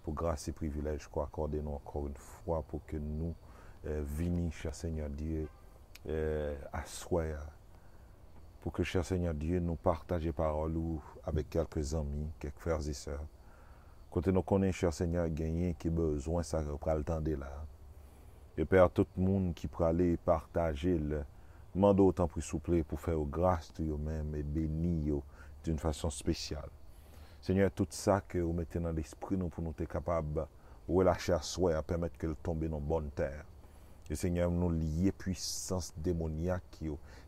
pour grâce et privilège qu'on accorde nous encore une fois pour que nous venions, cher Seigneur Dieu, à soi. Pour que, cher Seigneur Dieu, nous partagions parole avec quelques amis, quelques frères et sœurs. Quand nous connaissons, cher Seigneur, gagner qui besoin, ça reprend le temps de là. Et Père, tout le monde qui peut aller partager le demande autant plus souple pour faire grâce de eux-mêmes et bénir d'une façon spéciale. Seigneur, tout ça que vous mettez dans l'esprit, nous pour nous être capables de relâcher à soi et à permettre qu'elle tombe dans bonne terre. Et Seigneur, nous lier puissance démoniaque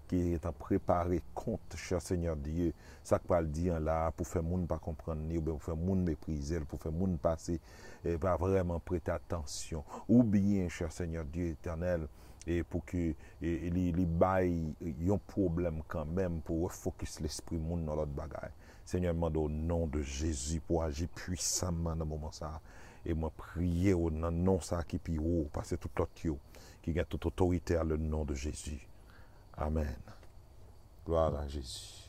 qui est préparé contre, cher Seigneur Dieu, ça que pas le dire là, pour faire monde pas comprendre, ou bien pour faire monde mépriser, pour faire monde passer, et pas vraiment prêter attention. Ou bien, cher Seigneur Dieu éternel, et pour que les bails ont un problème quand même pour refocus l'esprit monde dans l'autre bagaille. Seigneur, je demande au nom de Jésus pour agir puissamment dans ce moment ça. Et moi prier au nom ça qui est haut, parce que tout l'autre qui a toute autorité à le nom de Jésus. Amen. Gloire à Jésus.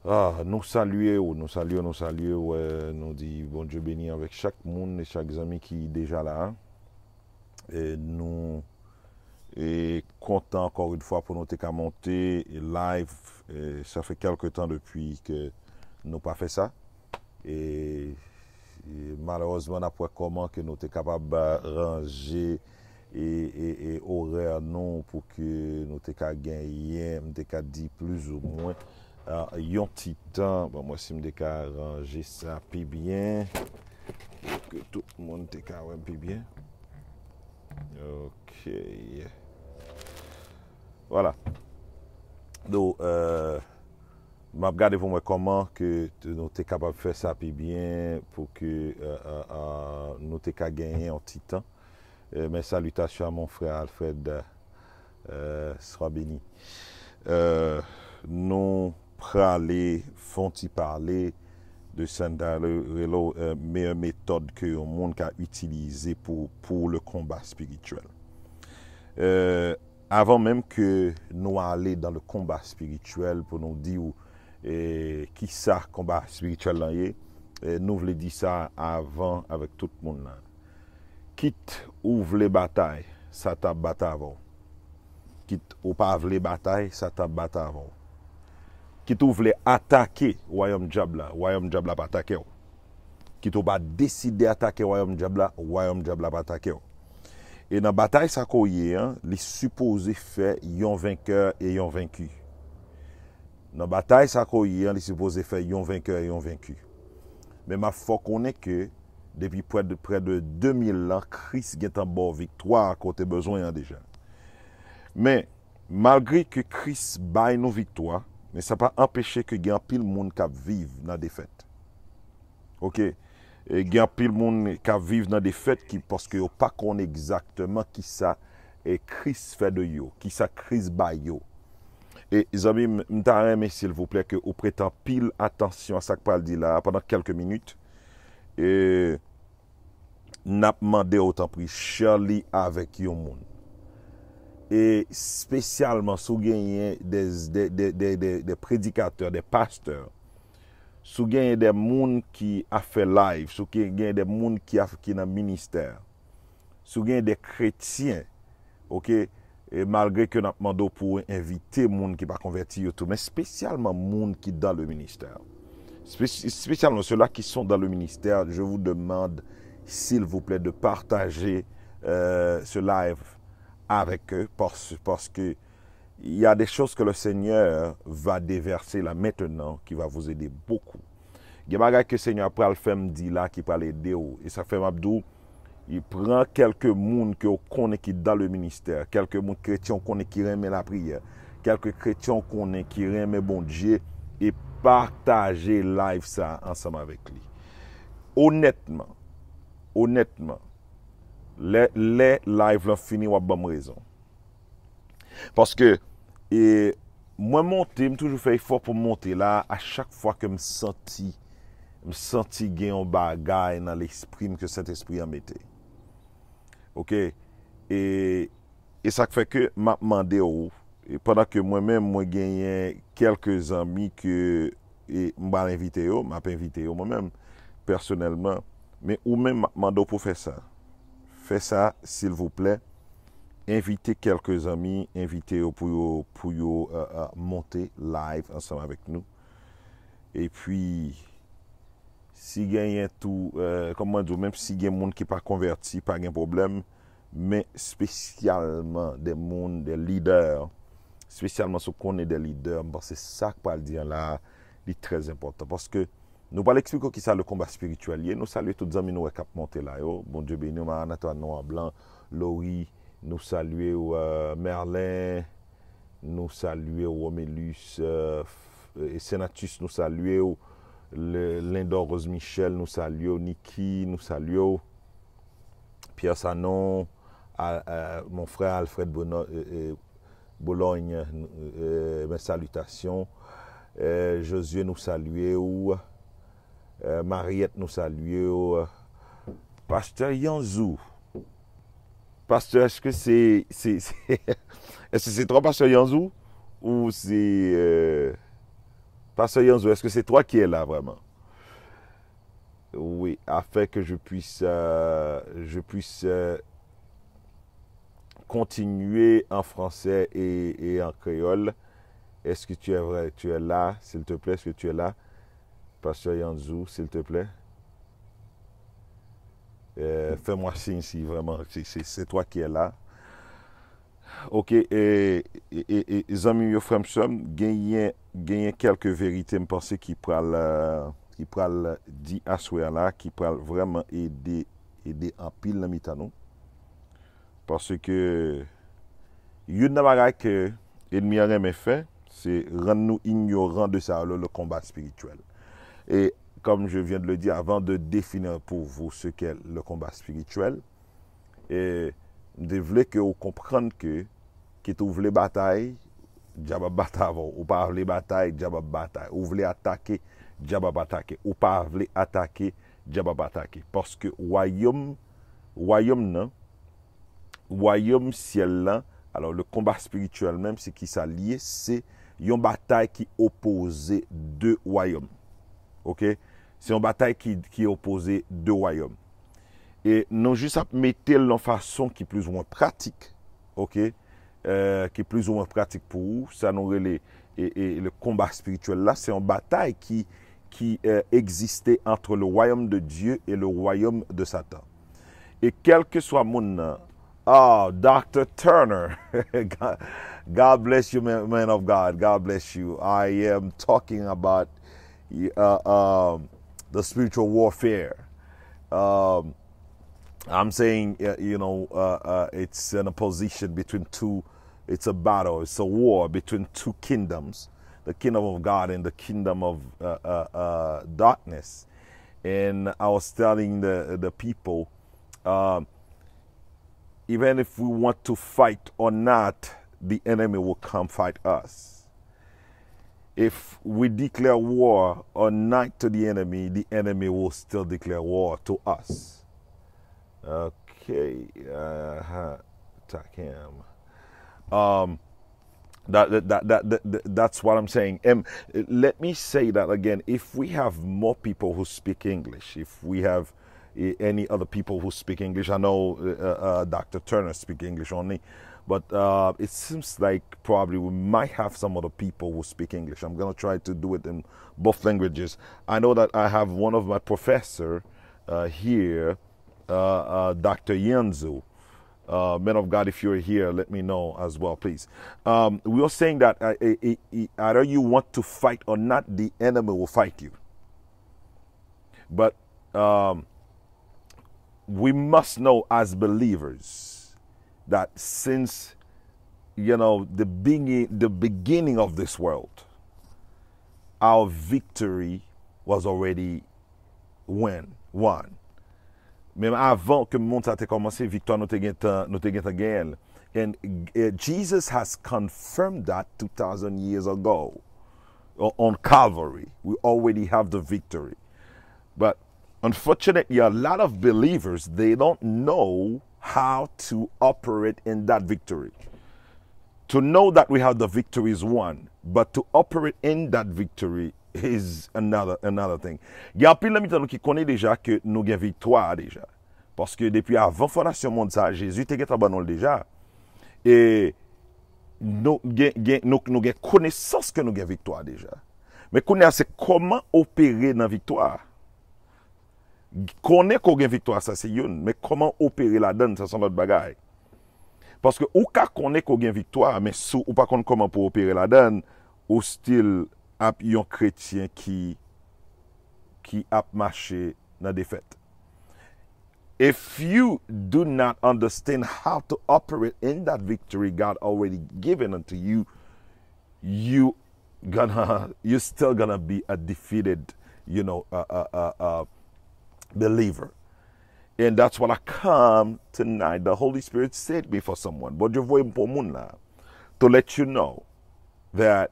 Nous saluons, nous disons bon Dieu béni avec chaque monde et chaque ami qui est déjà là. Et nous sommes contents encore une fois pour nous qu'à monter live. Et ça fait quelque temps depuis que nous n'avons pas fait ça. Et malheureusement, après comment que nous sommes capables de ranger et horaire non pour que nous te gagner, nous te dit plus ou moins un petit temps. Bon, moi si me arranger ça plus bien pour que tout le monde te plus bien. OK. Voilà. Donc m'a regardé pour moi comment que nous sommes capables de faire ça plus bien pour que nous te gagner un petit temps. Mes salutations à mon frère Alfred, sois béni. Nous parler, font-ils parler de la meilleure méthode que le monde a utilisée pour le combat spirituel. Avant même que nous allions dans le combat spirituel pour nous dire qui ça combat spirituel là est, nous voulons dire ça avant avec tout le monde là. Quitte ouvre les batailles, ça t'a battu avant. Quitte ou pas les batailles, ça t'a battu avant. Quitte ouvre les attaquer royaume diable pas attaquer. Quitte ou pas décider attaquer royaume diable pas attaquer. Et dans bataille ça koye, les supposés faire yon vainqueur et yon vaincu. Dans bataille ça koye, les supposés faire yon vainqueur et yon vaincu. Mais ma faut connaître que depuis près de 2000 ans, Christ est en bonne victoire à côté besoin déjà. Mais malgré que Christ baille nos victoires, mais ça pas empêcher que gen pile monde qui vivent dans des fêtes. OK, et gen pile monde qui vivent dans des fêtes qui parce que pas connaît exactement qui ça et Christ fait de yo, qui ça Christ baille yo. Et les amis, m'ta s'il vous plaît que vous prêtez pile attention à ça que parle dit là pendant quelques minutes. Et n'a demandé autant pris Shirley avec yon moun. Et spécialement sous gagner des prédicateurs, des pasteurs, sous gagner des moun qui a fait live, sous gagner des moun qui dans ministère, sous gagner des chrétiens, OK, et malgré que n'a demandé pour inviter moun qui pas converti tout, mais spécialement moun qui dans le ministère. Spécialement ceux-là qui sont dans le ministère, je vous demande, s'il vous plaît, de partager ce live avec eux parce que il y a des choses que le Seigneur va déverser là maintenant qui va vous aider beaucoup. Il y a des choses que le Seigneur après le fait me dit là qui parle aider et ça fait m'abdou il prend quelques monde que connaît qui dans le ministère, quelques monde chrétiens connaît qui aiment la prière, quelques chrétiens connaît qui aiment bon Dieu et partager live ça ensemble avec lui. Honnêtement, les live là fini ou bonne raison. Parce que moi monter, me toujours fait effort pour monter là à chaque fois que me senti gain un bagage dans l'esprit que cet esprit a metté. OK, et ça fait que m'a demandé et pendant que moi-même moi gagné quelques amis que m'a invité moi-même personnellement Mais ou même mando pour faire ça. Faites ça, s'il vous plaît. Invitez quelques amis, invitez-eux pour monter live ensemble avec nous. Et puis, si gagne tout, comment dire, même si il y a des gens qui ne sont pas convertis, pas de problème, mais spécialement des gens, des leaders, spécialement ceux qu'on est des leaders, bon, c'est ça que je dire là, c'est très important. Parce que nous allons expliquer qui c'est le combat spirituel. Nous saluons tous les amis qui ont monté là. Bon Dieu béni, Anatoine Noir Blanc, Laurie, nous saluons Merlin, nous saluons Romélus, et Sénatus, nous saluons Lindor Rose Michel, nous saluons Niki, nous saluons Pierre Sanon, mon frère Alfred Bologne, mes salutations. Josué nous saluons, Mariette nous saluons, Pasteur Yanzou. Pasteur, est-ce que c'est est-ce que c'est toi, Pasteur Yanzou, ou c'est Pasteur Yanzou, est-ce que c'est toi qui es là vraiment? Oui, afin que je puisse continuer en français et en créole. Est-ce que tu es là, s'il te plaît? Est-ce que tu es là? Pasteur Yanzou, s'il te plaît. Fais-moi signe si vraiment c'est toi qui es là. Ok, et amis et frères, gagner quelques vérités, je pense qui pourraient dire à ce là, qui pourraient vraiment aider en pile dans mitano. Parce que une chose que l'ennemi a jamais fait, c'est rendre nous ignorants de ça, le combat spirituel. Et comme je viens de le dire, avant de définir pour vous ce qu'est le combat spirituel, et je voulais que vous compreniez que qui ouvre les batailles, diable bataille avant, ou pas les batailles, diable bataille. Ou voulez attaquer, diable attaquer. Ou pas voulez attaquer, diable attaquer. Parce que royaume ciel là, alors le combat spirituel même, c'est qui s'allie, c'est une bataille qui oppose deux royaumes. Ok? C'est une bataille qui oppose deux royaumes. Et non juste à mettre en façon qui est plus ou moins pratique, ok? Qui est plus ou moins pratique pour vous, ça nous relève. Et le combat spirituel là, c'est une bataille qui existait entre le royaume de Dieu et le royaume de Satan. Et quel que soit mon Dr. Turner, God bless you, man of God. God bless you. I am talking about the spiritual warfare. I'm saying, it's in a position between two, it's a battle, it's a war between two kingdoms, the kingdom of God and the kingdom of darkness. And I was telling the people, even if we want to fight or not, the enemy will come fight us. If we declare war or not to the enemy will still declare war to us. Okay, attack him. That's what I'm saying. Let me say that again. If we have more people who speak English, if we have any other people who speak English, I know Dr. Turner speaks English only, but it seems like probably we might have some other people who speak English. I'm going to try to do it in both languages. I know that I have one of my professors here, Dr. Yanzou. Men of God, if you're here, let me know as well, please. We are saying that either you want to fight or not, the enemy will fight you. But we must know as believers that since, the beginning of this world, our victory was already won. Même avant que le monde a commencé, victoire nous te gagné. And Jesus has confirmed that 2,000 years ago on Calvary. We already have the victory. But unfortunately, a lot of believers, they don't know how to operate in that victory. To know that we have the victory is one, but to operate in that victory is another thing. Il y a pile de nous qui connaît déjà que nous avons victoire déjà. Parce que depuis avant la fondation monde ça, Jésus était déjà. Et nous avons connaissance que nous avons victoire déjà. Mais c'est comment opérer dans la victoire. Connaître qu'on a victoire, ça c'est une. Mais comment opérer la donne, ça c'est notre bagaille. Parce que ou ka connaît qu'on a victoire, mais sous ou pas comment pour opérer la donne, ou style un chrétien qui a marché dans la défaite. If you do not understand how to operate in that victory God already given unto you, you're still gonna be a defeated, believer. And that's what I come tonight. The Holy Spirit sent me for someone. But je vois pour moun là, to let you know that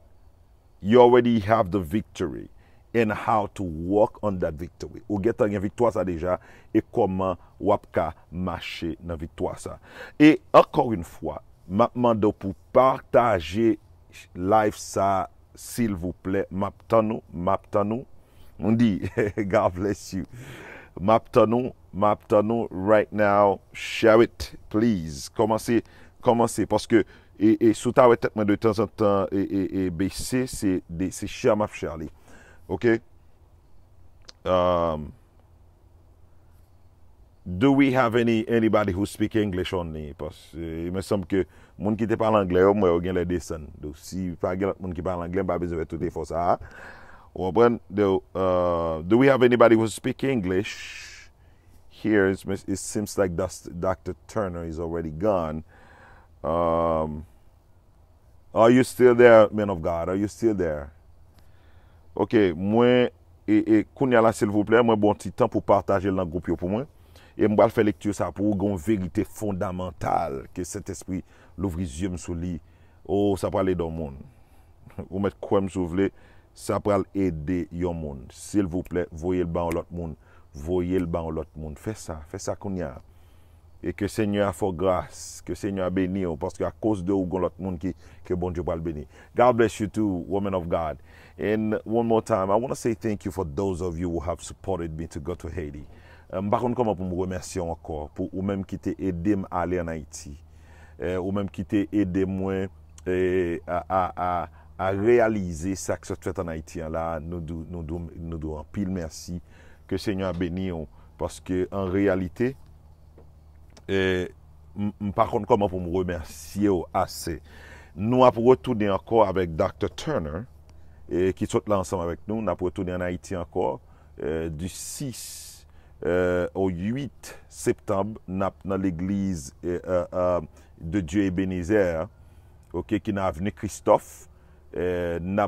you already have the victory and how to walk on that victory. Ou get une victoire ça déjà et comment wapka marcher dans victoire ça. Et encore une fois, m'a demandé pour partager live ça s'il vous plaît. M'aptanou. On dit God bless you. M'aptanou right now. Share it please. Commencez parce que et sous ta tête de temps en temps et baisser c'est share m'a Charlie. OK? Do we have anybody who speak English only? Parce que il me semble que moun qui te parle anglais au moins gen les descend. Donc si pas gen moun qui parle anglais pas besoin de tout pour ça. Do we have anybody who speak English? Here it seems like Dr. Turner is already gone. Are you still there, man of God? Are you still there? OK, moi et kounya là s'il vous plaît, moi bon petit temps pour partager dans le groupe pour moi et moi vais faire lecture ça pour une vérité fondamentale que cet esprit l'ouvrir yeux sur lui. Oh, ça va aller dans le monde. Ou mettre quoi me soulever, ça va aider yon monde. S'il vous plaît, voyez le ban l'autre monde, voyez le ban l'autre monde. Fais ça kounya. Et que Seigneur a fait grâce, que Seigneur a béni, parce qu'à cause de vous, l'autre monde que bon Dieu va le bénir. God bless you too, woman of God. And one more time, I want to say thank you for those of you who have supported me to go to Haiti. Par contre, comment pour me remercier encore, pour ou même qui t'a aidé à aller en Haïti, ou même qui t'a aidé moi à réaliser ça que ça fait en Haïti. Là, nous devons un pile merci, que Seigneur a béni, parce que en réalité, par contre, comment pour me remercier assez. Nous avons retourné encore avec Dr. Turner, qui sont là ensemble avec nous. Nous avons retourné en Haïti encore du 6 au 8 septembre dans l'église de Dieu Ebenezer, qui est venu Christophe. Nous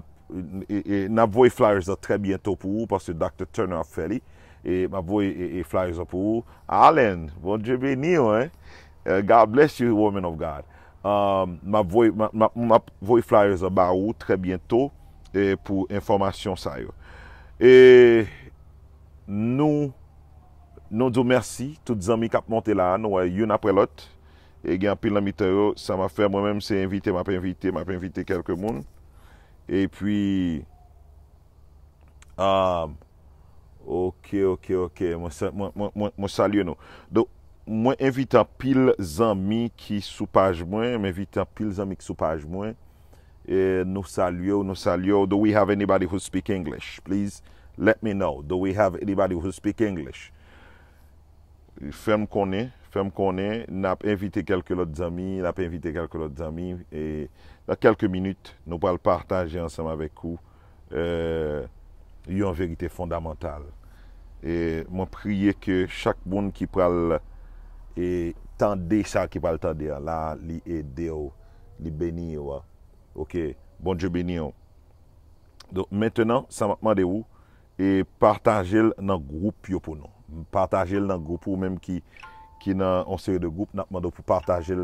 avons flyers très bientôt pour vous parce que Dr. Turner a fait. Et ma voix et flyers pour vous. Allen, bon Dieu béni, hein? God bless you, woman of God. Ma voix flyers pour vous très bientôt et pour information ça. Et nous disons merci tous les amis qui ont monté là, nous une après l'autre. Et il y a un pile de ça m'a fait moi-même c'est invité, m'a invité quelques monde. Et puis OK. Moi salue nous. Donc moi invite un pile amis qui sous page moi, m'invite un pile amis qui sous page moi et nous saluons. Do we have anybody who speak English? Please let me know. Do we have anybody who speak English? Femme connaît, n'a invité quelques autres amis, et dans quelques minutes, nous allons partager ensemble avec vous une vérité fondamentale. Et moi prier que chaque monde qui parle et tendez ça qui parle tendez là, li aider, li bénir. OK, bon Dieu bénir. Donc maintenant, ça m'a demandé où et partager dans le groupe pour nous. Partager dans le groupe ou même qui dans une série de groupes, n'a demandé pour partager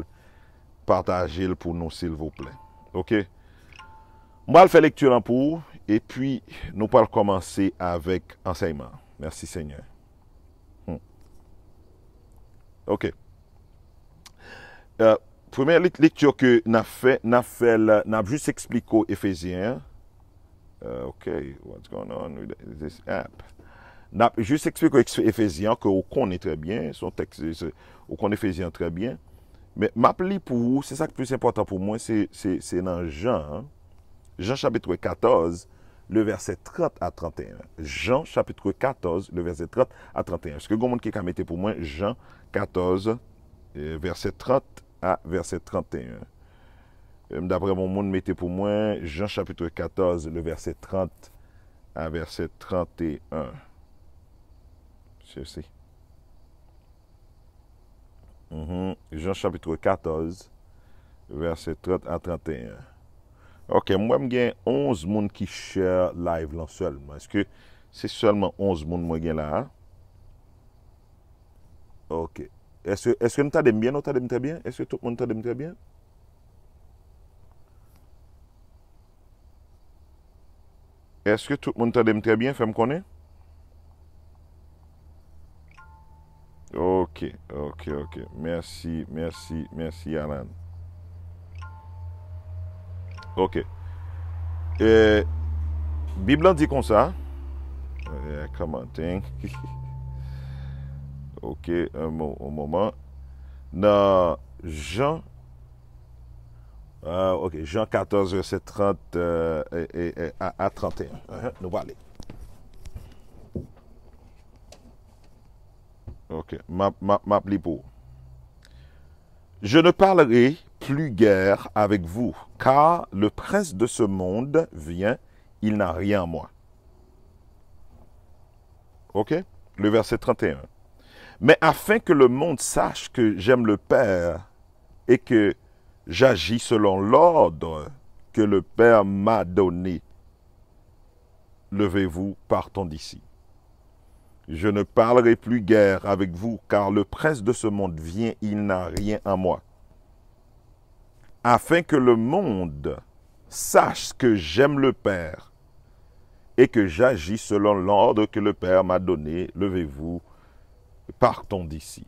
pour nous s'il vous plaît. OK. Moi je faire lecture pour et puis nous allons commencer avec enseignement. Merci Seigneur. OK. Première lecture que n'a juste expliqué aux Éphésiens OK, what's going on with this app? Juste expliquer Éphésiens que on connaît très bien, son texte, on connaît Éphésiens très bien. Mais m'appeler pour vous, c'est ça qui est plus important pour moi, c'est dans Jean, Jean chapitre 14, le verset 30 à 31. Jean chapitre 14, le verset 30 à 31. Est-ce que vous avez quelqu'un qui a mis pour moi Jean 14, verset 30 à verset 31. D'après mon monde, mettez pour moi Jean chapitre 14, le verset 30 à verset 31. C'est Jean chapitre 14, verset 30 à 31. Ok, moi, j'ai 11 personnes qui share live là seulement. Est-ce que c'est seulement 11 personnes moi j'ai là? Ok. Est-ce que nous t'aidons bien? Nous t'aidons très bien? Est-ce que tout le monde t'aide très bien? Est-ce que tout le monde t'aide très bien? Fais-moi connaître. Ok. Merci, Alan. Ok. Bible dit comme ça. Commenting. Ok, un moment. Dans Jean, Jean 14, verset 30 à 31. Nous allons aller. Ok, m'appelez pour. Je ne parlerai plus guère avec vous, car le prince de ce monde vient, il n'a rien en moi. Ok? Le verset 31. Mais afin que le monde sache que j'aime le Père et que j'agis selon l'ordre que le Père m'a donné, levez-vous, partons d'ici. Je ne parlerai plus guère avec vous, car le prince de ce monde vient, il n'a rien en moi. Afin que le monde sache que j'aime le Père et que j'agis selon l'ordre que le Père m'a donné, levez-vous, partons d'ici.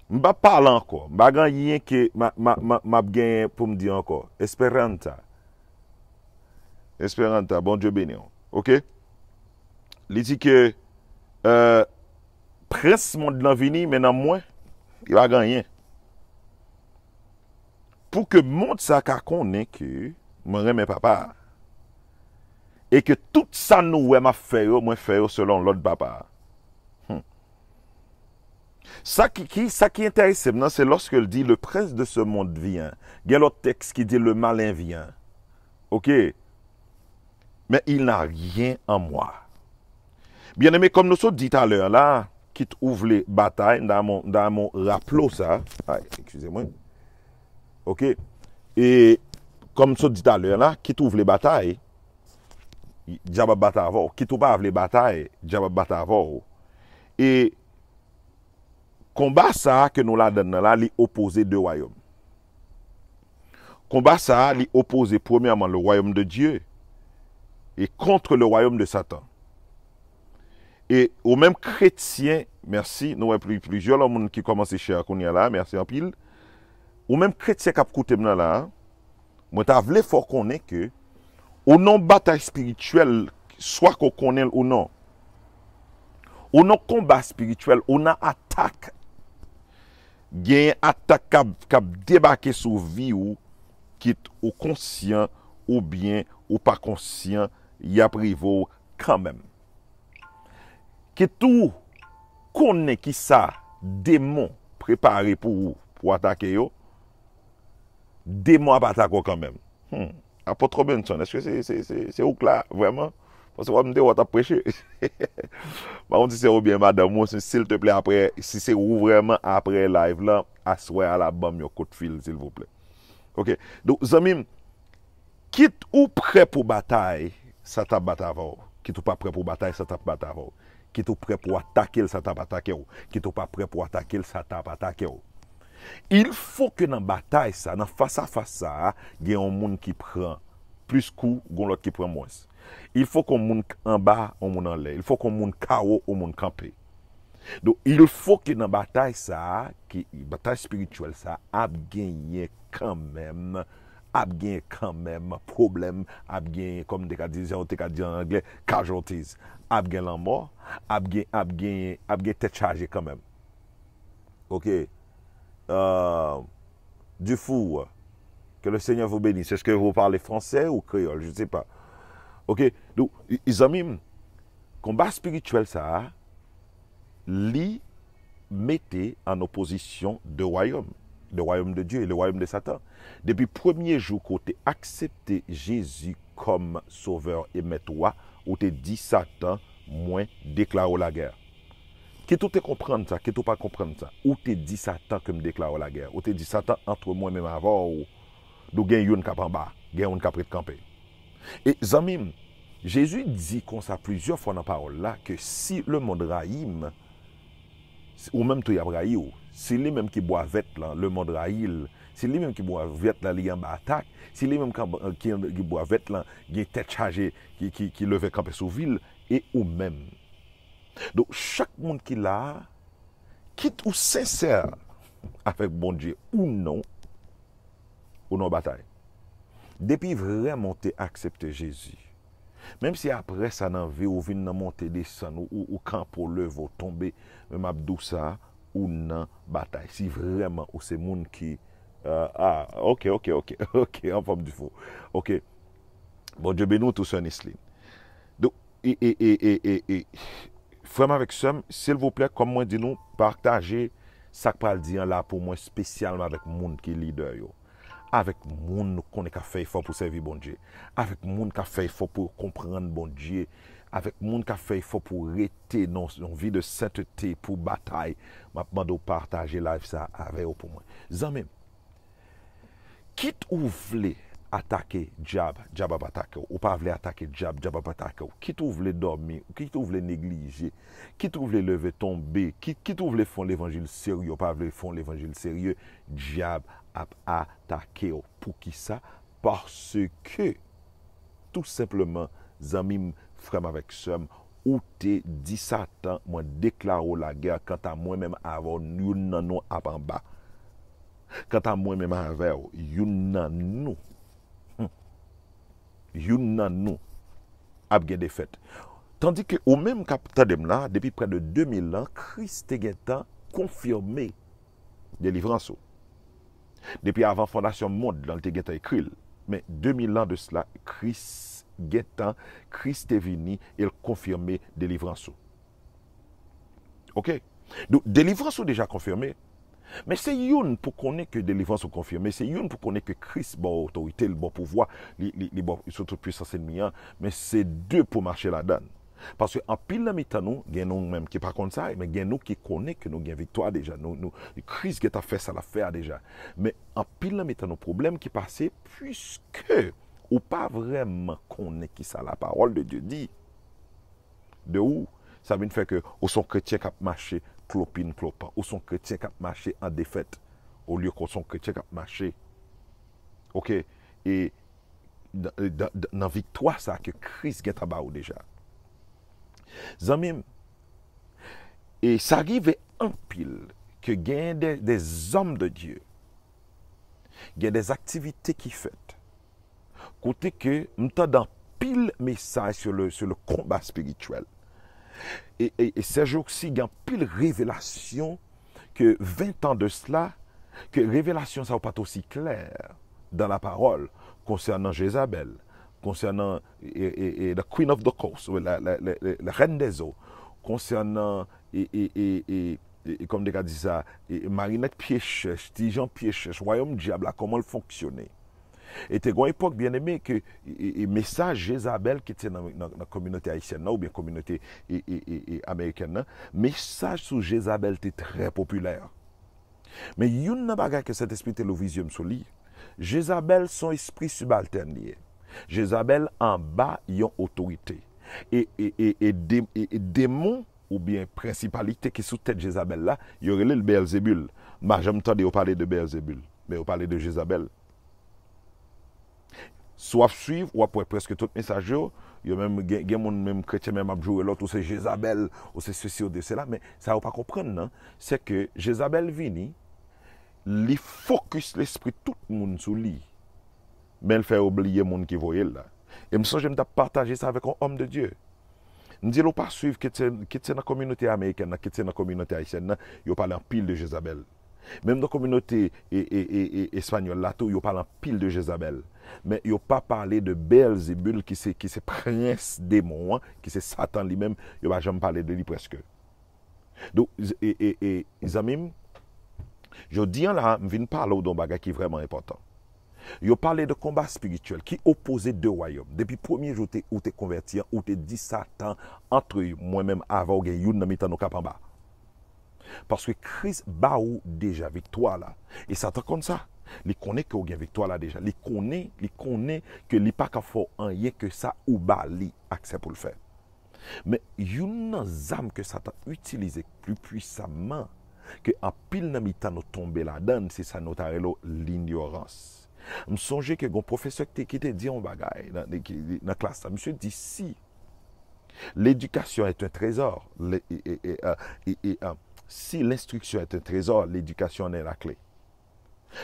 Je ne vais pas parler encore. Je ne vais pas rien que pour me dire encore. Esperanta, bon Dieu béni. Ok? Il dit que prince monde l'en vini, mais dans moi, il va gagner. Pour que monde ça connaît que moi remets papa. Et que tout ça nous m'a fait, moi faire selon l'autre papa. Ça qui est intéressant, c'est lorsque il dit le prince de ce monde vient. Il y a l'autre texte qui dit le malin vient. Ok? Mais il n'a rien en moi. Bien aimé, comme nous sommes dit tout à l'heure là, qui ouvre les batailles, dans mon rappelot ça. Excusez-moi. Ok? Et comme nous sommes dit tout à l'heure là, qui ouvre les batailles, diable bataille avant. Qui ouvre les batailles, diable bataille avant. Et combat ça que nous la donnons là, les opposés deux royaumes. Combat ça, les opposés premièrement le royaume de Dieu et contre le royaume de Satan. Et aux mêmes chrétiens, merci, nous avons plusieurs gens qui commencent à chercher là, merci en pile. Aux mêmes chrétiens qui ont écouté là, moi je voulais fort connaître que au nom bataille spirituelle, soit qu'on connaît ou non, au non combat spirituel, on a attaque. Il y a une attaque qui a débarqué sur vie ou qui est au conscient ou bien ou pas conscient, il y a privé quand même. Que tout connaît qui ça, démon préparé pour attaquer yo, démon à attaquer quand même. Apôtre Benson, est-ce que c'est où là, vraiment? Parce que vous me dites, vous prêché. Par contre, si c'est bien, madame, s'il te plaît, après, si c'est vraiment après live là, assoyez à la bam yon coup de fil, s'il vous plaît. Ok. Donc, Zamim, quitte ou prêt pour bataille, ça t'a battu avant. Quitte ou pas prêt pour bataille, ça t'a battu avant. Quitte ou prêt pour attaquer, ça t'a attaqué. Quitte ou pas prêt pour attaquer, ça t'a attaqué. Il faut que dans la bataille, ça, dans face à face, il y ait un monde qui prend plus coup, l'autre qui prend moins. Il faut qu'on monde en bas, on monde en l'air. Il faut qu'on monde KO, on monde campé. Donc, il faut que dans la bataille, ça, bataille spirituelle, ça, a gagné quand même ap gen quand même problème, ap gen, comme te ka di en anglais, casualties. Ap gen lan mort, ap gen tête chargée quand même. OK. Dufour, que le Seigneur vous bénisse. Est-ce que vous parlez français ou créole? Je ne sais pas. OK. Donc, les amis, combat spirituel, ça, li mettait en opposition deux royaumes. Le royaume de Dieu et le royaume de Satan. Depuis le premier jour qu'on t'a accepté Jésus comme sauveur et maître, ou t'es dit Satan, moins déclare la guerre. Qui tout te comprendre ça, qui tout pas comprendre ça. Ou t'es dit Satan que me déclare la guerre. Ou t'es dit Satan entre moi-même avant, ou nous gagnons une cap en bas, gagnons une cap de camper. Et zamim, Jésus dit comme ça plusieurs fois dans la parole là, que si le monde raïm, ou même tout y a raï, c'est lui même qui boit vête là, le monde raïl, c'est lui même qui boit vête là, il y a une attaque, c'est lui même qui boit vête là, il y a une tête chargée qui levait camper sous ville, et ou même. Donc chaque monde qui l'a, quitte ou sincère avec bon Dieu ou non bataille. Depuis vraiment tu accepté Jésus, même si après ça dans vie ou vient monter descendre ou quand pour lever ou tomber, même abdou ça ou non bataille. Si vraiment ou c'est monde qui OK, en forme du faux. OK. Bon Dieu bénisse tout ça Nisline. Donc frère avec somme, s'il vous plaît, comme moi dis nous partager ça que parle dire là pour moi spécialement avec monde qui est leader yo. Avec monde qu'on est fait fort pour servir bon Dieu, avec monde qui a fait fort pour comprendre bon Dieu, avec monde qui a fait fort pour rester dans une vie de sainteté, pour bataille, m'a demandé partager live ça avec vous pour moi. Zami, quitte ou voulez attaquer Diab va attaquer ou pas voulez attaquer Diab va attaquer ou quitte ou voulez dormir, quitte ou voulez négliger, quitte ou voulez lever tomber, quitte ou voulez faire l'évangile sérieux, pas voulez faire l'évangile sérieux, Diab a attaqué pour qui ça? Parce que tout simplement zami frère avec somme ou te dit Satan moi déclare la guerre quant à moi-même avant nous non en bas. Quant à moi-même avec nous nous a bien des fêtes. Tandis que au même capitaine là depuis près de 2000 ans Christ est confirmé délivrance. Depuis avant fondation monde dans le Tegeta écrit mais 2000 ans de cela Christ est venu et confirmé délivrance. OK? Donc délivrance déjà confirmé. Mais c'est une pour connaître que délivrance est confirmée, c'est une pour connaître que Christ bon autorité, le bon pouvoir, surtout puissance ennemie, mais c'est deux pour marcher là-dedans. Parce que en pile la mitano, il y a nous même qui pas comme ça, mais il y a nous qui connaissent que nous avons victoire déjà. Nous Christ qui a fait ça l'affaire déjà. Mais en pile la mitano, problème qui passait puisque ou pas vraiment connaît qui ça la parole de Dieu dit. De où ça veut faire que ou son chrétien qui a marché clopine clopin, ou son chrétien qui a marché en défaite au lieu qu'on son chrétien qui a marché. OK, et dans la victoire ça que Christ est à déjà. Zamim, et ça arrive en pile que gagne des hommes de Dieu, il y a des activités qui faites. Côté que nous dans pile message sur le combat spirituel. Et ces jours-ci, il y a pile révélation que 20 ans de cela, que révélation ça va pas aussi clair dans la parole concernant Jézabel, concernant la Queen of the Coast, la reine des eaux, concernant comme des gars disent ça, Marinette Pièchèche, Tijan Pièchèche, Royaume Diable, comment il fonctionnait. Et c'était une époque bien aimée que le message Jézabel qui était dans la communauté haïtienne ou bien communauté américaine, le message sur Jézabel était très populaire. Mais il y a une chose que cet esprit télévision sur lui. Jézabel son esprit subalterne lié. Jézabel en bas y a autorité. Et démon ou bien principalité qui sous tête Jézabel là, il y aurait le Beelzébul. Mais j'aime entendre parler de Beelzébul, mais on parler de Jézabel. Soit suivre ou après presque tout message il y a même chrétien même à jouer l'autre ou c'est Jézabel ou c'est ceci ou de cela mais ça va pas comprendre non c'est que Jézabel vini li focus l'esprit tout le monde sur lui mais elle fait oublier le monde qui voyait là. Et je me partager ça avec un homme de Dieu. Je dis, pas suivre qui est dans la communauté américaine, qui est dans la communauté haïtienne, il parle en pile de Jézabel. Même dans la communauté espagnole, là, il parle en pile de Jézabel. Mais il n'a pas parlé de Beelzebul, qui c'est prince démon, qui c'est Satan lui-même, il n'a jamais parlé de lui presque. Donc, les amis, je dis là, je viens parler d'un bagage qui est vraiment important. Il a parlé de combat spirituel qui opposait deux royaumes. Depuis le premier jour où tu es converti, où tu dit Satan entre moi-même avant que you ne mettez nos cap en bas. Parce que Christ bat déjà victoire là. Et Satan comme ça. Il connaît que vous avez victoire là déjà. Il connaît que il n'est pas qu'à faire rien que ça ou bas li accès pour le faire. Mais une âme que Satan utilise plus puissamment que en pile n'a mitan nous tomber là-dedans, c'est ça notre l'ignorance. Je me songe que un professeur qui t'a dit un bagage dans la classe, monsieur dit si l'éducation est un trésor, si l'instruction est un trésor, l'éducation est la clé.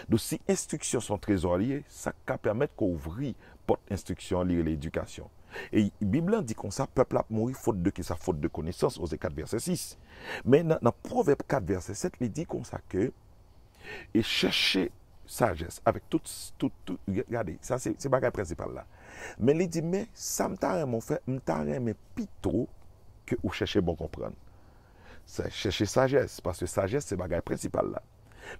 Donc si instruction sont trésoriers, ça peut permettre qu'on ouvre porte instruction liée à l'éducation. Et la Bible dit comme ça, peuple a mouru faute de qui ça faute de connaissance, aux 4 verset 6. Mais dans Proverbe 4 verset 7, il dit comme ça que et chercher sagesse avec tout regardez, ça c'est le bagage principal là. Mais il dit mais ça m't'a fait m't'a plutôt que ou chercher bon comprendre. C'est chercher sagesse parce que sagesse c'est le bagage principal là.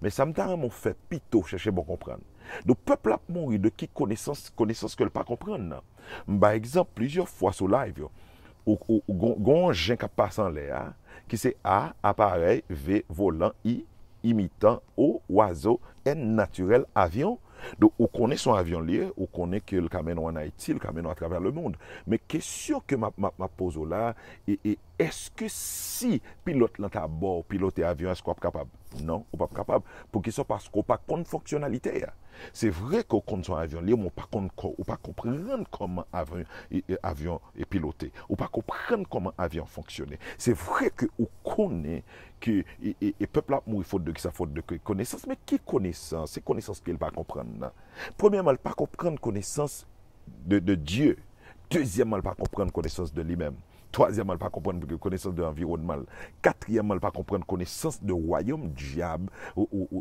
Mais ça m't'a fait plutôt chercher bon comprendre. Le peuple a mouru de qui connaissance que le pas comprendre. Par exemple plusieurs fois sur live ou gon gens qui passe en l'air qui c'est A appareil V volant I imitant O, oiseau, N naturel, avion. Donc, on connaît son avion lié, on connaît que le camion en Haïti, le camion à travers le monde. Mais question que ma pose là, et est-ce que si pilote là à bord, piloter avion, est-ce qu'on est capable? Non, on n'est pas capable. Pour qu'il soit parce qu'on n'a pas de fonctionnalité. C'est vrai qu'on connaît son avion lié, mais on ne peut pas comprendre comment avion est piloté. On ne peut pas comprendre comment avion fonctionne. C'est vrai qu'on connaît que le peuple a mouru faute de connaissance, mais qui connaissance? C'est connaissance qu'il ne peut pas comprendre. Premièrement, il ne peut pas comprendre connaissance de Dieu. Deuxièmement, il ne peut pas comprendre connaissance de lui-même. Troisièmement, il ne peut pas comprendre connaissance de l'environnement. Quatrièmement, il ne peut pas comprendre connaissance de royaume diable,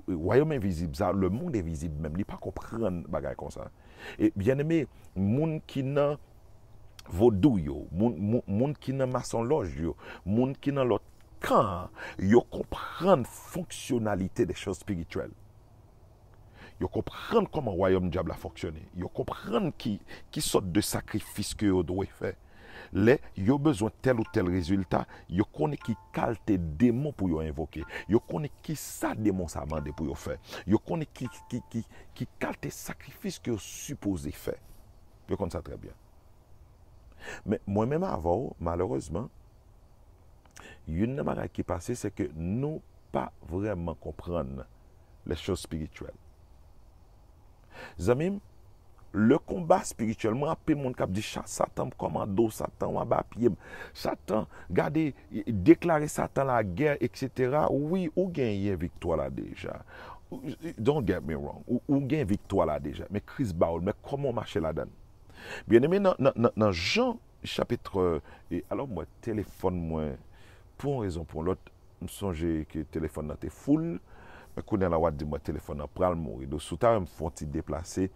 royaume invisible, ça, le monde invisible même. Il ne peut pas comprendre bagay comme ça. Et bien aimé, moun qui n'a vaudou yo, moun qui n'a maçon loge yo, moun qui n'a l'autre camp, yo comprendre fonctionnalité des choses spirituelles. Yo comprendre comment le royaume diable a fonctionné. Yo comprendre qui sorte de sacrifice que yo doit faire. Les, yo besoin de tel ou tel résultat, yo connaît qui qualité démon pour yo invoquer. Yo connaît qui ça démon ça mandé pour yo faire. Yo connaît qui qualité sacrifice que yo supposé faire. Yo connaît ça très bien. Mais moi-même avant, malheureusement, une chose qui passe, c'est que nous pas vraiment comprendre les choses spirituelles. Zamim, le combat spirituel, moi, appelle mon cap dit Satan commando, Satan, Satan, regardez, déclarer Satan la guerre, etc. Oui, ou gagne victoire là déjà. Don't get me wrong, ou gagne victoire là déjà. Mais Chris Baoul, mais comment marcher là-dedans? Bien aimé, dans Jean chapitre, et alors moi, téléphone, moi, pour une raison pour l'autre, je me songe que le téléphone était full, mais quand on a la voix de mon téléphone, on prend le mourir. Donc, sous tard, je me fais déplacer.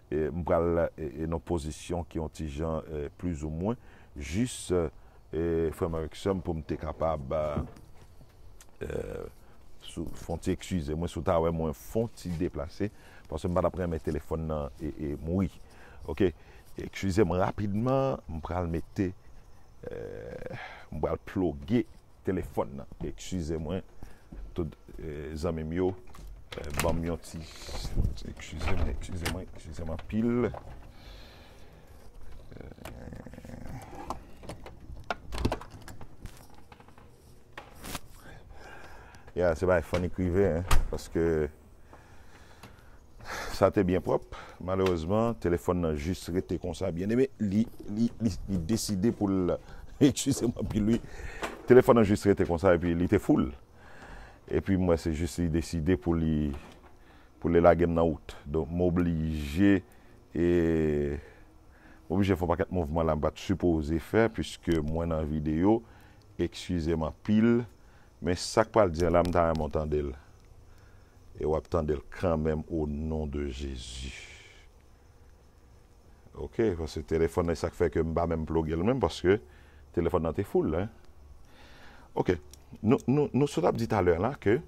Et m'bral une position qui ont des gens plus ou moins juste faire avec ça pour me être capable font excusez moi sous ta ouais moi font déplacer parce que m'après mes téléphones et mourir. OK, excusez-moi rapidement m'bral mettre m'bral plugger téléphone. Excusez-moi tout amis yo. Bon, excusez-moi, pile. Yeah, c'est pas funny privé, hein, parce que ça était bien propre. Malheureusement, le téléphone n'a juste été comme ça, bien aimé. Il décidé pour le. Excusez-moi, puis lui, le téléphone n'a juste été comme ça, et puis il était full. Et puis moi, c'est juste décidé pour les laguer dans route. Donc, m'obliger Et obligé de faire pas quatre mouvements là, je supposé faire, puisque moi dans la vidéo, excusez-moi pile, mais ça que pas le dire là, je vais m'entendre. Et on va attendre quand même au nom de Jésus. Ok, parce que le téléphone, ça fait que je ne vais pas même plugger le même, parce que le téléphone est full. Hein? Ok, nous sommes dit tout à l'heure là que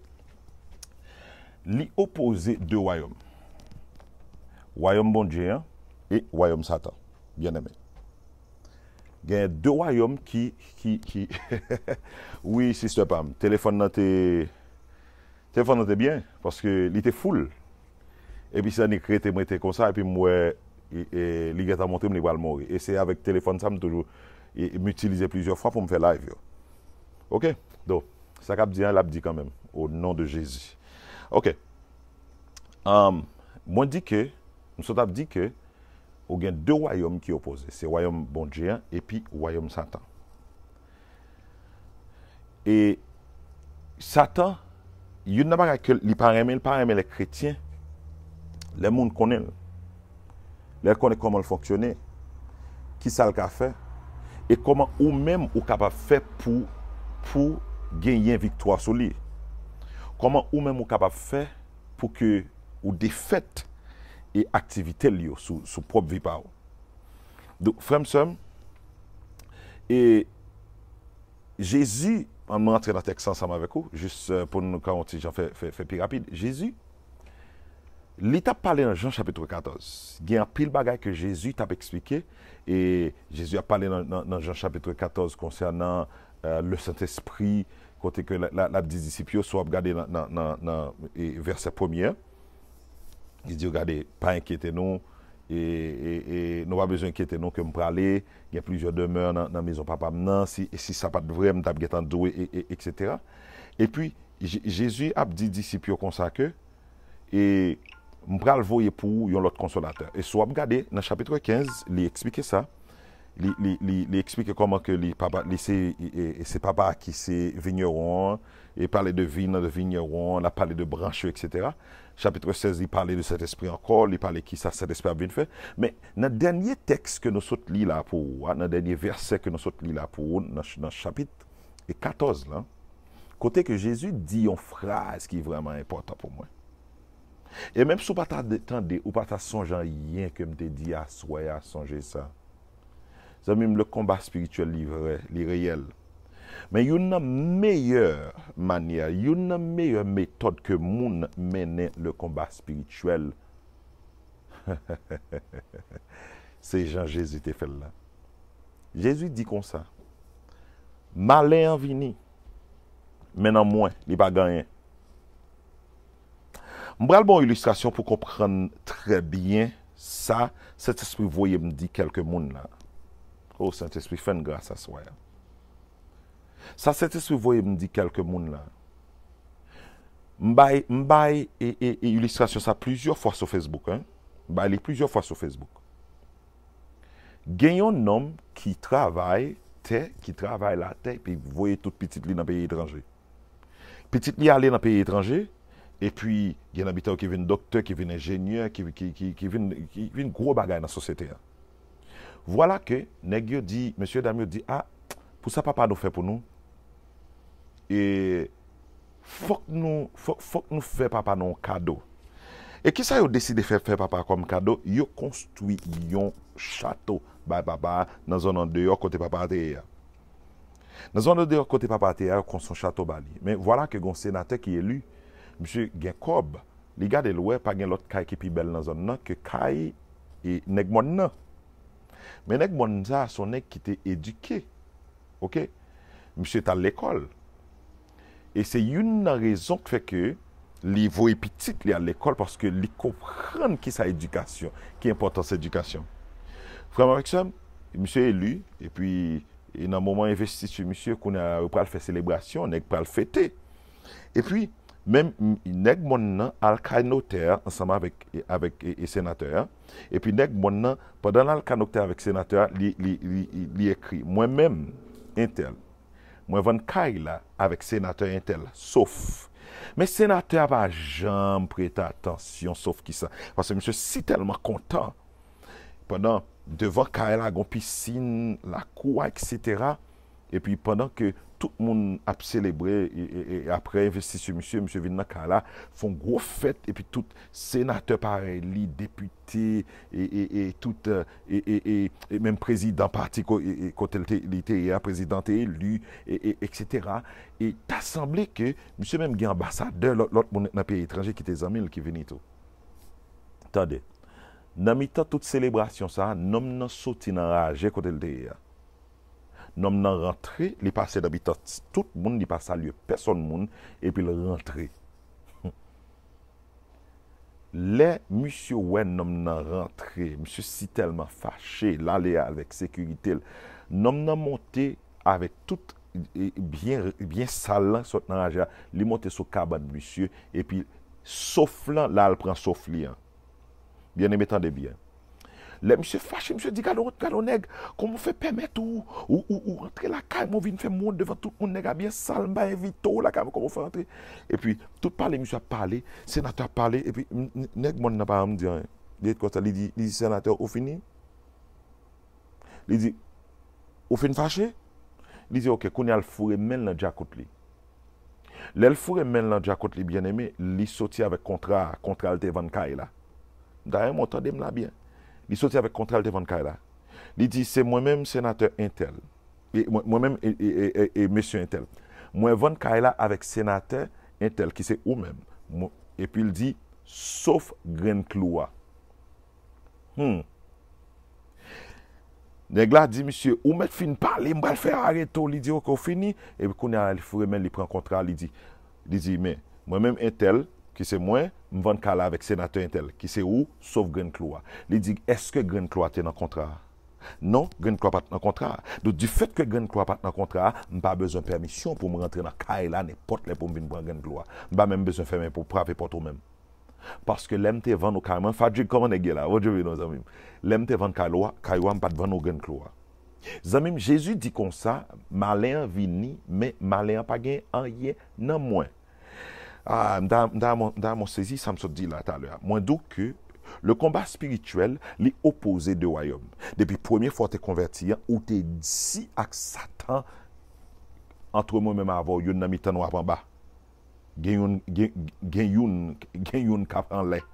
l'opposé de royaume. Royaume bon Dieu et royaume Satan. Bien aimé. Il y a deux royaumes qui... oui, sister Pam, téléphone était bien, parce que il était full. Et puis ça n'est créé, comme ça, et puis moi, il a monté, il va le mourir. Et c'est avec téléphone, ça me toujours m'utiliser plusieurs fois pour me faire live. Yo. Ok? Donc, ça qu'a dit, l'a dit quand même, au nom de Jésus. Ok. Moi, dit que, nous avons dit que, il y a deux royaumes qui opposent. C'est le royaume bon Dieu et puis le royaume Satan. Et Satan, il n'y a pas que les parents, les chrétiens, les gens connaissent. Les gens connaissent comment fonctionner, qui ça le fait, et comment ou même ou capable de faire pour gagner victoire sur lui. Comment ou même ou capable de faire pour que ou défaite et activité liées sous propre vie par. Donc frère et Jésus, on va rentrer dans le texte ensemble avec vous, juste pour nous quand j'en fais plus rapide. Jésus, il t'a parlé dans Jean chapitre 14. Il y a un pile bagage que Jésus t'a expliqué et Jésus a parlé dans Jean chapitre 14 concernant le Saint-Esprit, côté que la disciples soit regardé dans verset 1er. Il dit, regardez, pas inquiétez-nous, et nous pas besoin d'inquiéter nous que nous aller. Il y a plusieurs demeures dans la maison papa maintenant, si ça pas de vrai, nous t'as doué, etc. Et puis, Jésus a dit disciples comme ça que, et nous allons le voyer pour l'autre consolateur. Et soit regardez, dans le chapitre 15, il explique ça. Il explique comment que c'est papa qui c'est vigneron, et parler de vigne, de vigneron, il a parlé de brancheux, etc. Chapitre 16, il parlait de cet esprit encore, il parlait qui ça, cet esprit a bien fait. Mais dans le dernier texte que nous sommes là pour, dans le dernier verset que nous sommes là pour, dans le chapitre 14, là, côté que Jésus dit une phrase qui est vraiment importante pour moi. Et même si vous ne t'attendez ou pas songer rien que je te dis à soi à songer ça. C'est même le combat spirituel est réel. Mais il y a une meilleure manière, il y a une meilleure méthode que moun mène le combat spirituel. C'est Jean-Jésus qui fait là. Jésus dit comme ça. Malin en vini. Maintenant moins, il n'y a pas gagné. Je vais une illustration pour comprendre très bien ça. Cet esprit, vous voyez, me dit quelques monde là. Oh, Saint-Esprit, fais une grâce à soi. Ça, cet esprit, vous voyez, me dit quelques monde là. M'baye et illustration ça plusieurs fois sur Facebook. Hein? M'baye plusieurs fois sur Facebook. Gagnons un homme qui travaille la terre, puis vous voyez toute petite ligne dans le pays étranger. Petite ligne aller dans le pays étranger, et puis il y a un habitant qui vient docteur, qui vient ingénieur, qui vient gros bagage dans la société. Voilà que Nègre dit, monsieur Damio dit, ah, pour ça papa nous fait pour nous. Et faut que nous fassions papa un cadeau. Et qui ça a décidé de faire papa comme cadeau? Ils ont construit un château by papa dans la zone en dehors côté papa terre. Dans la zone en dehors côté papa terre, ils construit un château bali. Mais voilà que un sénateur qui est élu, monsieur Genkob, il garde le pas l'autre caille qui est plus belle dans la zone que caille et Negmon. Mais Negmon ça son nèg qui était éduqué. OK? Monsieur est à l'école. Et c'est une raison qui fait que les voix petites à l'école parce que les comprennent qui c'est l'éducation, qui est important cette éducation. Frère avec ça, monsieur est élu et puis dans un moment investi sur monsieur qu'on a pas faire célébration, on a pas le fêter. Et puis même nèg mon al notaire ensemble avec les sénateurs et puis nèg mon pendant le notaire avec sénateur il écrit moi-même intel moi vendre caille là avec sénateur intel sauf mais sénateur pas jamais prêter attention sauf qui ça parce que monsieur si tellement content pendant, devant Kaela, gon piscine, la cour, etc. Et puis pendant que tout le monde a célébré et après investi sur monsieur vient dans Kaela, font gros fête et puis tout sénateur pareil, les députés et tout et même président parti côté il était président élu etc. Et t'as semblé que monsieur même un ambassadeur l'autre monde dans pays étranger qui était amis qui venait tout. Attendez. Dans mi-temps toute célébration ça, nom nan sorti nan rage côté le était. Nom nan rentré, li passé d'habitant tout le monde li pas saluer personne monde et puis il rentré. Les monsieur ouais nom nan rentré, monsieur si tellement fâché, l'aller avec sécurité. Nom nan monté avec tout bien sale sort nan rage, li monté sur cabane monsieur et puis sauf là il prend sauf li. Bien aimé, tendez bien. Le monsieur fâché, monsieur dit, galo nègre, comment fait permettre ou rentrer la caille, mon vin fait monde devant tout le monde, nègre bien sale, m'a invité la caille, comment fait rentrer. Et puis, tout parler, monsieur a parlé, sénateur a parlé, et puis, nègre, mon n'a pas à me dire, il dit, sénateur, au fini? Il dit, au fin fâché? Il dit, ok, qu'on y a le fourré, men la jakot li. Le fourré, men la jakot li, bien aimé, il sorti avec contrat le te van caille là. D'ailleurs, m'entendez là bien. Il sorti avec contrat devant Kaila. Il dit c'est moi-même sénateur Intel. Et moi-même et monsieur Intel. Moi vend Kaila avec sénateur Intel qui c'est ou même. Et puis il dit sauf grain cloua. Nèg la dit monsieur ou met fin parler, m'va le faire arrêter, il dit OK fini et puis qu'on a il faut même il prend contrat, il dit mais moi-même Intel qui c'est moi, je vends Kaila avec sénateur Intel, qui c'est où, sauf Green Cloa. Il dit, est-ce que Green Cloa est dans le contrat? Non, Green Cloa pas dans le contrat. Donc, du fait que Green Cloa pas dans le contrat, je n'ai pas besoin de permission pour me rentrer dans Kaila, n'importe les pour me prendre Green Cloa. Je n'ai pas même besoin de faire pour braver pour toi-même. Parce que l'aime te vendre au Kaila, Fadjik, comment est-ce là? Vous avez nos amis. L'aime te vendre Kaila, Kaila, pas de vendre au Green Cloa. Zamim, Jésus dit comme ça, malin vini, mais malin pas gain rien, non moins. Dans mon saisi, ça me dit là tout à l'heure. Moi, donc que le combat spirituel est opposé de royaume. Depuis la première fois que tu es converti, ou tu es dit avec Satan, entre moi-même avant, il y a un mitan en bas. Il y a un cap en l'air.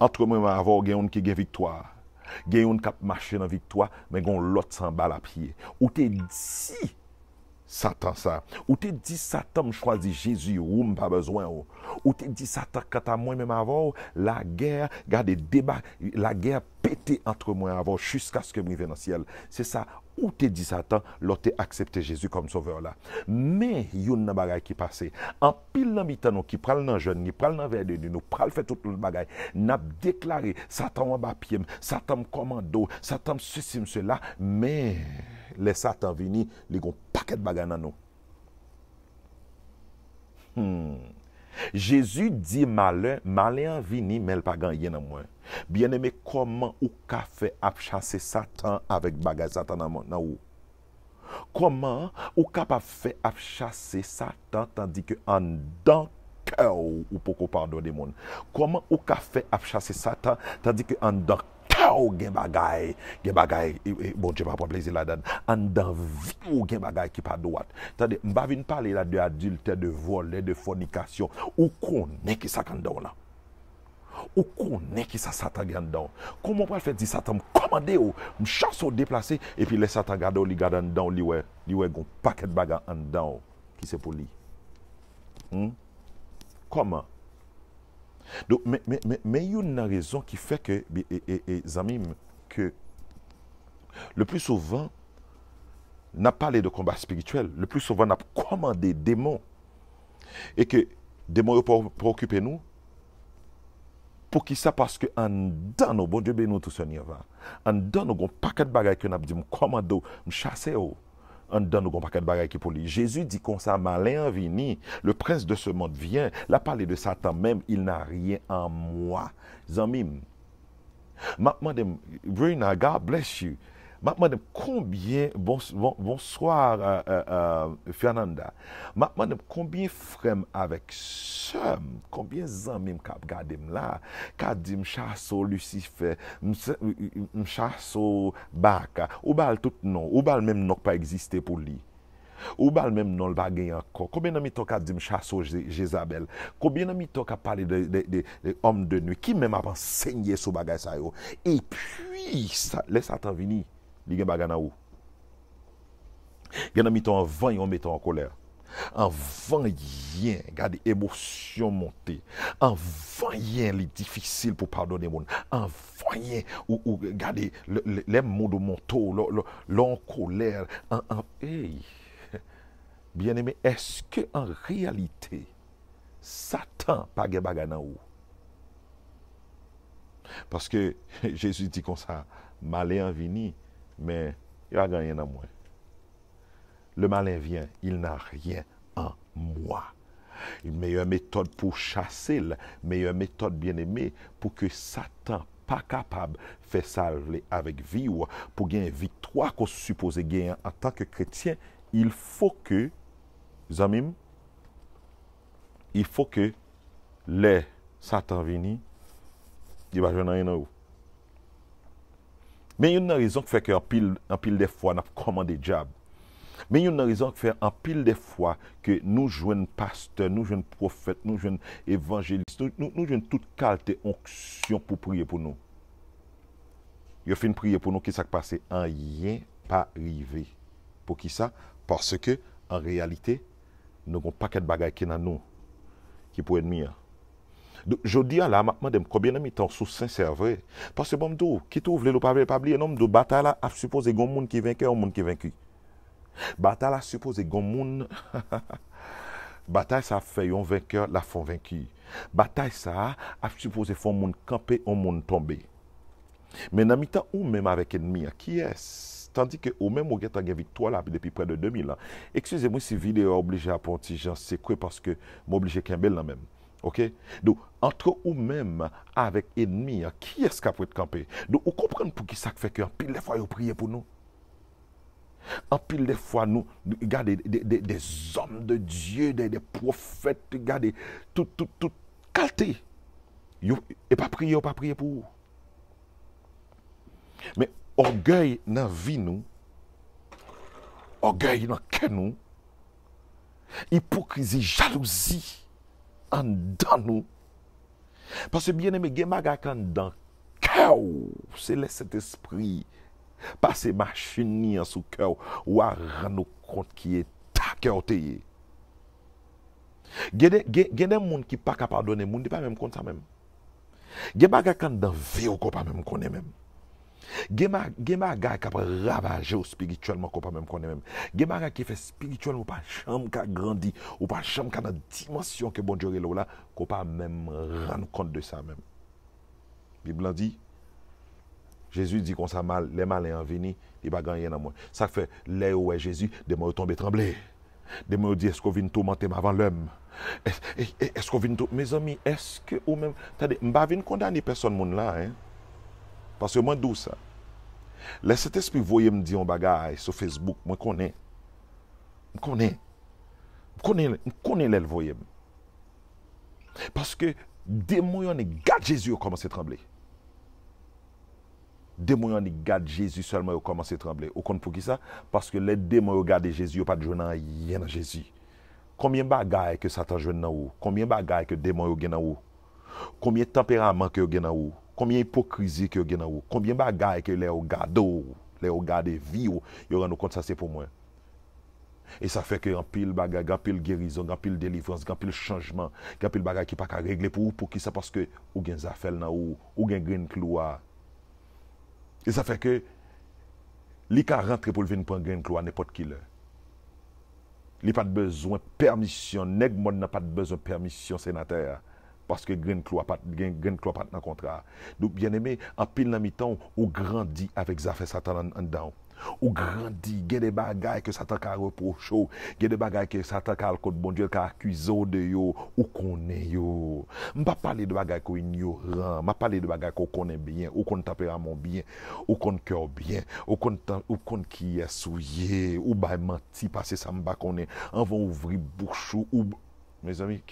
Entre moi-même avant, il y a un qui a victoire. Il y a un qui marche dans la victoire, mais il y a l'autre sans balle à pied. Ou tu es dit Satan ça. Ou te dit Satan me choisit Jésus ou pas besoin ou te dit Satan quand à moi même avant la guerre garde débat la guerre pété entre moi avant jusqu'à ce que me vienne dans le ciel. C'est ça ou te dit Satan l'autre accepté Jésus comme sauveur là. Mais yon nan bagay qui passé en pile nan mitan qui pral nan jeune qui pral nan vers de nous pral fait tout le bagay n'a déclaré Satan en bas pied Satan commando Satan ceci cela mais les Satan vini, les gon paquet de bagages dans nous. Jésus dit malin vini, mais il pas gagné dans moi. Bien aimé, comment ou ka fait à chasser Satan avec bagage Satan dans ou? Comment ou capable faire à chasser Satan tandis que en dedans cœur ou pour pardonner monde? Comment ou ka fait à chasser Satan tandis que en dedans gen bagay, bon Dieu pas prendre plaisir là-dedans, en dans vie ou gen bagay qui pas droit. Attendez, m'pa vinn parler là de adultère, de vol, de fornication, ou connaît qui ça kan dans là. Ou connaît qui ça Satan gan dedans. Comment on peut faire dire Satan commander ou me chasse au déplacer et puis les Satan garde li garde dedans li ouais gon paquet de bagay en dedans qui c'est pour lui. Comment? Donc, mais il y a une raison qui fait que, amis, que le plus souvent, n'a pas parlé de combat spirituel, le plus souvent, n'a commandé des démons. Et que démons pour occuper nous. Pour qui ça? Parce que en dedans, nos bon Dieu, nous tous en dedans, nous avons un paquet de bagages que nous avons dit, commando, chasser. En dedans, nous avons un paquet de bagages qui pour lui. Jésus dit comme ça, malin vini, le prince de ce monde vient. Là, parler de Satan même, il n'a rien en moi. Zamim, Brina, God bless you. Maintenant, combien, bonsoir Fernanda, maintenant, combien frères avec sœurs, combien d'amis qui regardent là, qui disent chasso Lucifer, chasso Baka, ou bal tout non, ou bal même non pas exister pour lui. Ou bal même non pas gagner encore. Combien d'amis qui disent chasso Jézabel? Combien d'amis qui parlent de hommes de nuit qui même a enseigné sur bagay ça yo? Et puis, ça, laisse Satan venir. Li gen bagay nan ou. Gen nan miton an van yon meton en colère. En van yen, gade émotion monter. En van yen li difficile pour pardonner moun. En van yen ou gade les mots de monto, l'en colère. Hey, bien aimé, est-ce que en réalité Satan pas gen bagay nan ou? Parce que Jésus dit comme ça, malin vini, mais il va gagner dans moi. Le malin vient, il n'a rien en moi. Une meilleure méthode pour chasser, meilleure méthode bien aimée pour que Satan pas capable de faire ça avec vie ou pour gagner victoire qu'on suppose gagner en tant que chrétien, il faut que, zamim, il faut que les Satan vini, il va jouer dans où. Mais il y a une raison qui fait qu'en pile des fois, on a commandé diable. Mais il y a une raison qui fait en pile des fois que nous jouons pasteur, nous jouons prophète, nous jouons évangéliste, nous jouons toute qualité onction pour prier pour nous. Il a fait une prière pour nous qui s'est passé, en rien pas arrivé. Pour qui ça? Parce que, en réalité, nous avons un paquet de bagages qui dans nous, qui pour ennemi. Donc, je dis à la maintenant de combien de temps sous sincère vrai. Parce que bon tout, qui trouve le pas oublier non de bataille là a supposé gon monde qui vainqueur, monde qui vaincu. Bataille là supposé gon monde bataille ça fait un vainqueur, la font vaincu. Bataille ça a supposé font monde camper, un monde tomber. Mais dans mi-temps ou même avec ennemi, qui est tandis que au même au gars une victoire là depuis près de 2000 ans. Excusez-moi si vidéo obligé à porter gens c'est quoi parce que m'obligé Kimbel là même. OK? Donc, entre ou même avec ennemi, qui est-ce qui a pu être campé? Donc, vous comprenez pour qui ça fait qu'en pile des fois, vous priez pour nous? En pile des fois, nous regardez des hommes de Dieu, des prophètes, regardez, tout qualité. Et pas prier pour vous. Mais orgueil dans la vie, nous, orgueil dans le cœur, nous, hypocrisie, jalousie, en dans nous. Parce que bien aimé, gen bagay kan dans cœur, c'est le Saint-Esprit. Passer machine ni en sous cœur ou à rendre compte qui est ta cœur te. Gen des moun qui pas capable donner moun pas même compte ça même. Gen bagay kan dans vie ou ko pas même connaît même. Gen bagay qui ravager spirituellement ko pas même connaît même. Gen bagay qui fait spirituellement pas chambre qui grandi ou pas chambre qui dans dimension que bon Dieu est là ko pas même rendre compte de ça même. Bible dit Jésus dit qu'on ça mal, les malins en vini, il va gagner dans moi. Ça fait les ouais Jésus, des mots tomber trembler. Des mots dit est-ce qu'on vient tourmenter avant l'homme? Est-ce qu'on vient mes amis, est-ce que ou même attendez, m'pa vinn condamner personne monde là hein. Parce que moi d'où ça. Le Saint-Esprit voyait me dire un bagage sur Facebook, moi connais. Connais le voyait. Parce que démon yon garde Jésus a commencé à trembler. Démons qui gardent Jésus seulement ils commencent à trembler. Vous comprenez pour qui ça? Parce que les démons qui gardent Jésus, ils pas de jouer rien dans Jésus. Combien de bagailles que Satan joue dans vous? Combien de bagailles que démons ont dans vous? Combien de tempérament que ont dans vous? Combien d'hypocrisie que ont dans vous? Combien de bagailles que les gardent vie ils rendent compte ça c'est pour moi. Et ça fait que en pile bagaille, en pile guérison, en pile délivrance, en pile changement, en pile bagaille qui pas qu'à régler pour qui ça parce que ou gen affaire dans ou gen green cloua. Et ça fait que li ka rentre pour venir prendre grain cloua n'importe qui là. Li pas de besoin permission, nèg monde n'a pas de besoin permission sénateur parce que grain cloua pas dans contrat. Donc bien aimé, en pile dans mi-temps ou grandi avec affaires Satan en dedans. Ou grandi, il y a des bagailles que Satan a reproché, il y a des bagailles que Satan a contre bon Dieu, qui a accusé de yo, ou connaît yo. Je ne pas parler de bagailles qu'on ignorant, je parler de bagailles qu'on connaît bien, ou qu'on tempérament bien, ou qu'on cœur bien, ou qu'on qui est souillé, ou bah menti, parce que ça me bat qu'on est, on va ouvrir bouche, ou, mes amis,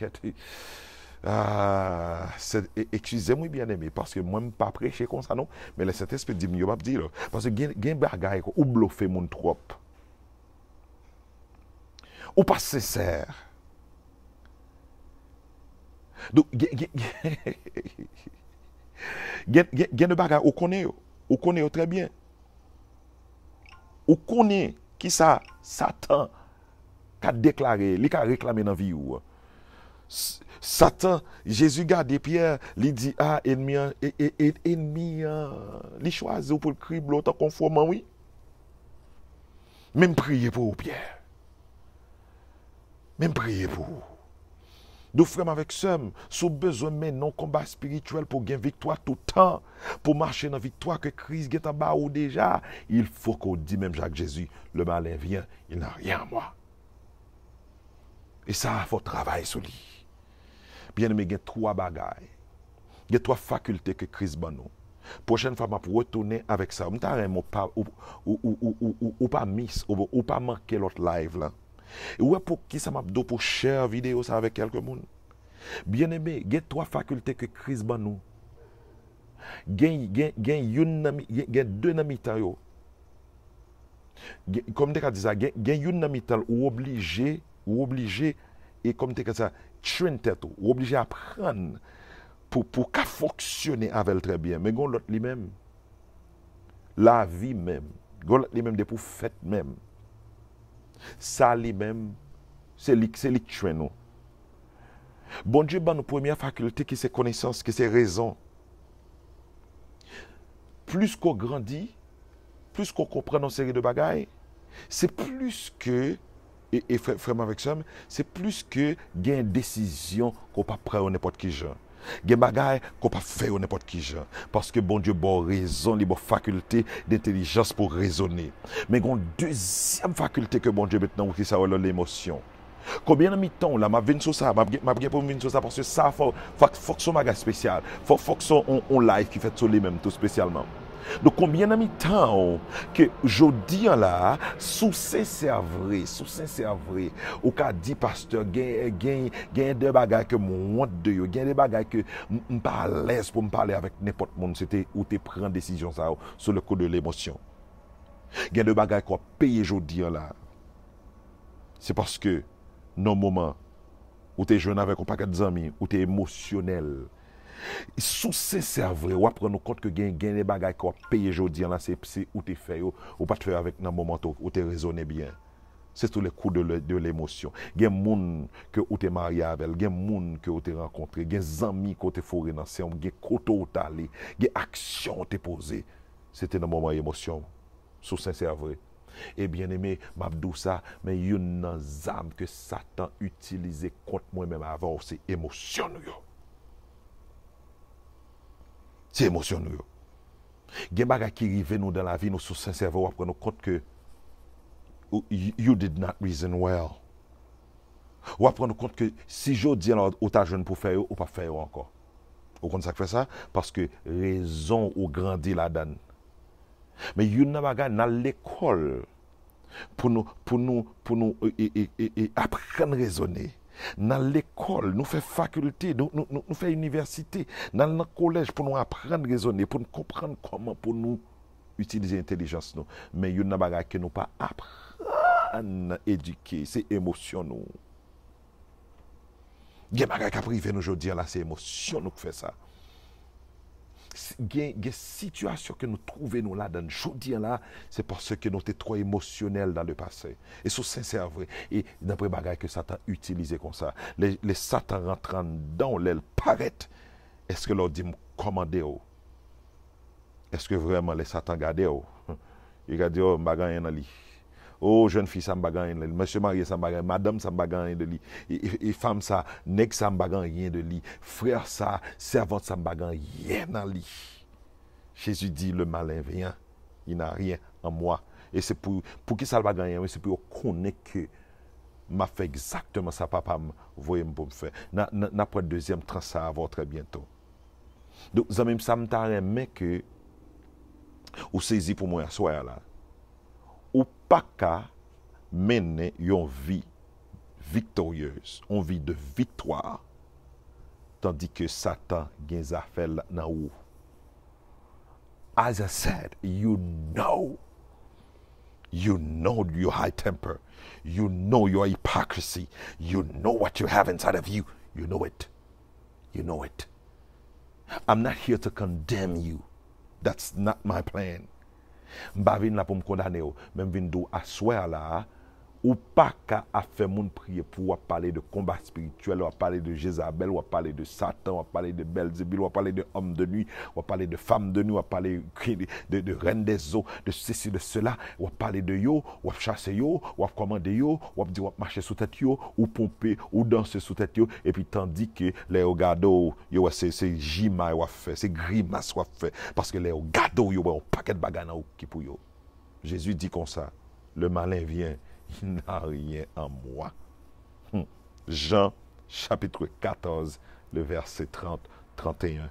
excusez-moi bien aimé, parce que moi, je ne pas prêcher comme ça, non, mais le Saint-Esprit dit, je vais dire, parce que il y a des bagailles ou bluffé mon trop, ou pas sincère. Donc, il y a des bagailles, on connaît très bien. On connaît qui ça, Satan, qui a déclaré, il a réclamé dans la vie. Satan, Jésus garde Pierre, il dit, ah, ennemi, il choisit pour le crible, l'autre conforme, oui. Même prier pour vous, Pierre. Même prier pour vous. Donc, frère avec somme, sous besoin maintenant combat spirituel pour gagner victoire tout le temps, pour marcher dans la victoire que Christ est en bas ou déjà, il faut qu'on dise même Jacques Jésus, le malin vient, il n'a rien à moi. Et ça, il faut travailler sur lui. Bien aimé, il y a trois bagailles. Il y a trois facultés que Christ donne nous. Prochaine fois, je vais retourner avec ça. Je ne vais pas miss, ou pas manquer l'autre live là. Et ouais, pour qui ça m'a donné pour share vidéo ça avec quelques monde. Bien aimé, il y a trois facultés que Christ donne nous. Il y a deux namitans. Comme tu as dit ça, il y a une namitan ou obligé, et comme tu as dit ça, train tête, ou obligé à apprendre pour qu'à fonctionner avec très bien. Mais l'autre lui-même, la vie même, l'autre lui-même, des pour fête même. Ça lui-même, c'est lui qui train nous. Bon Dieu, nos première faculté qui c'est connaissance, qui c'est raison. Plus qu'on grandit, plus qu'on comprend une série de bagailles, c'est plus que, et frère avec ça, c'est plus que gain décision qu'on peut prendre n'importe qui genre. Des bagailles qu'on peut faire n'importe qui genre. Parce que bon Dieu, bon raison, les bonnes facultés d'intelligence pour raisonner. Mais une deuxième faculté que bon Dieu maintenant, c'est ça, l'émotion. Combien de temps là, m'a venu sur ça, m'a pour venir sur ça parce que ça, faut que son bagage spécial, faut que son on live qui fait sur les mêmes tout spécialement. Donc combien de temps que je dis là, sous sincère vrai, ou qu'a dit pasteur, gain des bagages que mon honte de yo, gain des bagages que m pas à l'aise pour me parler avec n'importe monde, c'était où tu prends décision ça sur le coup de l'émotion. Gain des bagages qu'on paye aujourd'hui là. C'est parce que nos moments où tu es jeune avec un paquet d'amis, où tu es émotionnel, sous sincère vrai, ou après nous compte que gain des bagages qu'on paye aujourd'hui là, c'est où tu fait ou pas te faire avec un moment où tu raisonné bien. C'est tous les coups de l'émotion. Il y a des gens que tu es marié avec, il y a des gens que tu as rencontré, il y a des amis que tu as foré dans il y a des côtés où tu allé, il y a des actions que tu as posées. C'était un moment d'émotion, sous sincère vrai. Et bien aimé, m'abdou ça, mais il y a une âme que Satan utilisait contre moi-même avant, c'est émotion. C'est émotion. Il y a des choses qui arrivent nous dans la vie, nous sous sincère, nous prenons compte que you did not reason well. Ou prendre compte que si je dis alors ou ta jeune pour faire ou pas faire encore. Vous comprenez ça que fait ça parce que raison ou grandi la donne. Mais il y a une bagage dans l'école pour nous apprendre à raisonner. Dans l'école, nous faisons faculté, nous faisons université, dans le collège pour nous apprendre à raisonner, pour nous comprendre comment pour nous utiliser l'intelligence. Mais il y a une bagage que nous pas apprendre à éduquer, c'est émotion nous. Il y a des bagages qui arrivent aujourd'hui là, c'est émotion nous qui fait ça. Il y a des situations que nous trouvons nous là dans le jeudi là, c'est parce que nous étions trop émotionnels dans le passé. Et c'est sincère vrai. Et d'après bagages que Satan utilisé comme ça, les Satan rentrant dans l'aile paraît. Est-ce que leur dit commander? Est-ce que vraiment les Satan gardent? Il a dit oh bagan dans lui. Oh, jeune fille, ça me bagarre, monsieur marié, ça me bagarre, madame, ça me bagarre de lui, et femme, ça, nègre, ça me bagarre rien de lui, frère, ça, servante, ça me bagarre rien dans lui. Jésus dit, le malin vient, il n'a rien en moi. Et c'est pour qui ça va gagner, c'est pour connaître que m'a fait exactement ça, papa, voyez pour me faire. N'a pas de deuxième trans, ça va avoir très bientôt. Donc, ça même ça me mais que, ou saisi pour moi, à soir là, ou pas qu'à mener une vie victorieuse, une vie de victoire, tandis que Satan gagne des affaires dans où. As I said, you know your high temper, you know your hypocrisy, you know what you have inside of you, you know it. I'm not here to condemn you. That's not my plan. M'pa vin la pour me condamner, même vin do asseoir là, ou pas qu'à faire moun prier pour parler de combat spirituel, ou parler de Jézabel, ou parler de Satan, ou parler de Belzébul, ou parler de hommes de nuit, ou parler de femmes de nuit, ou parler de reine des eaux, de ceci, de cela, ou parler de yo, ou chasser yo, ou commander yo, ou dire ou marcher sous tête yo, ou pomper, ou danser sous tête yo, et puis tandis que les gado yo c'est jima ou fait, c'est grimace ou fait, parce que les gado yo un paquet de bagages qui pour yo. Jésus dit comme ça, le malin vient. Il n'a rien en moi. Jean, chapitre 14, le verset 30, 31.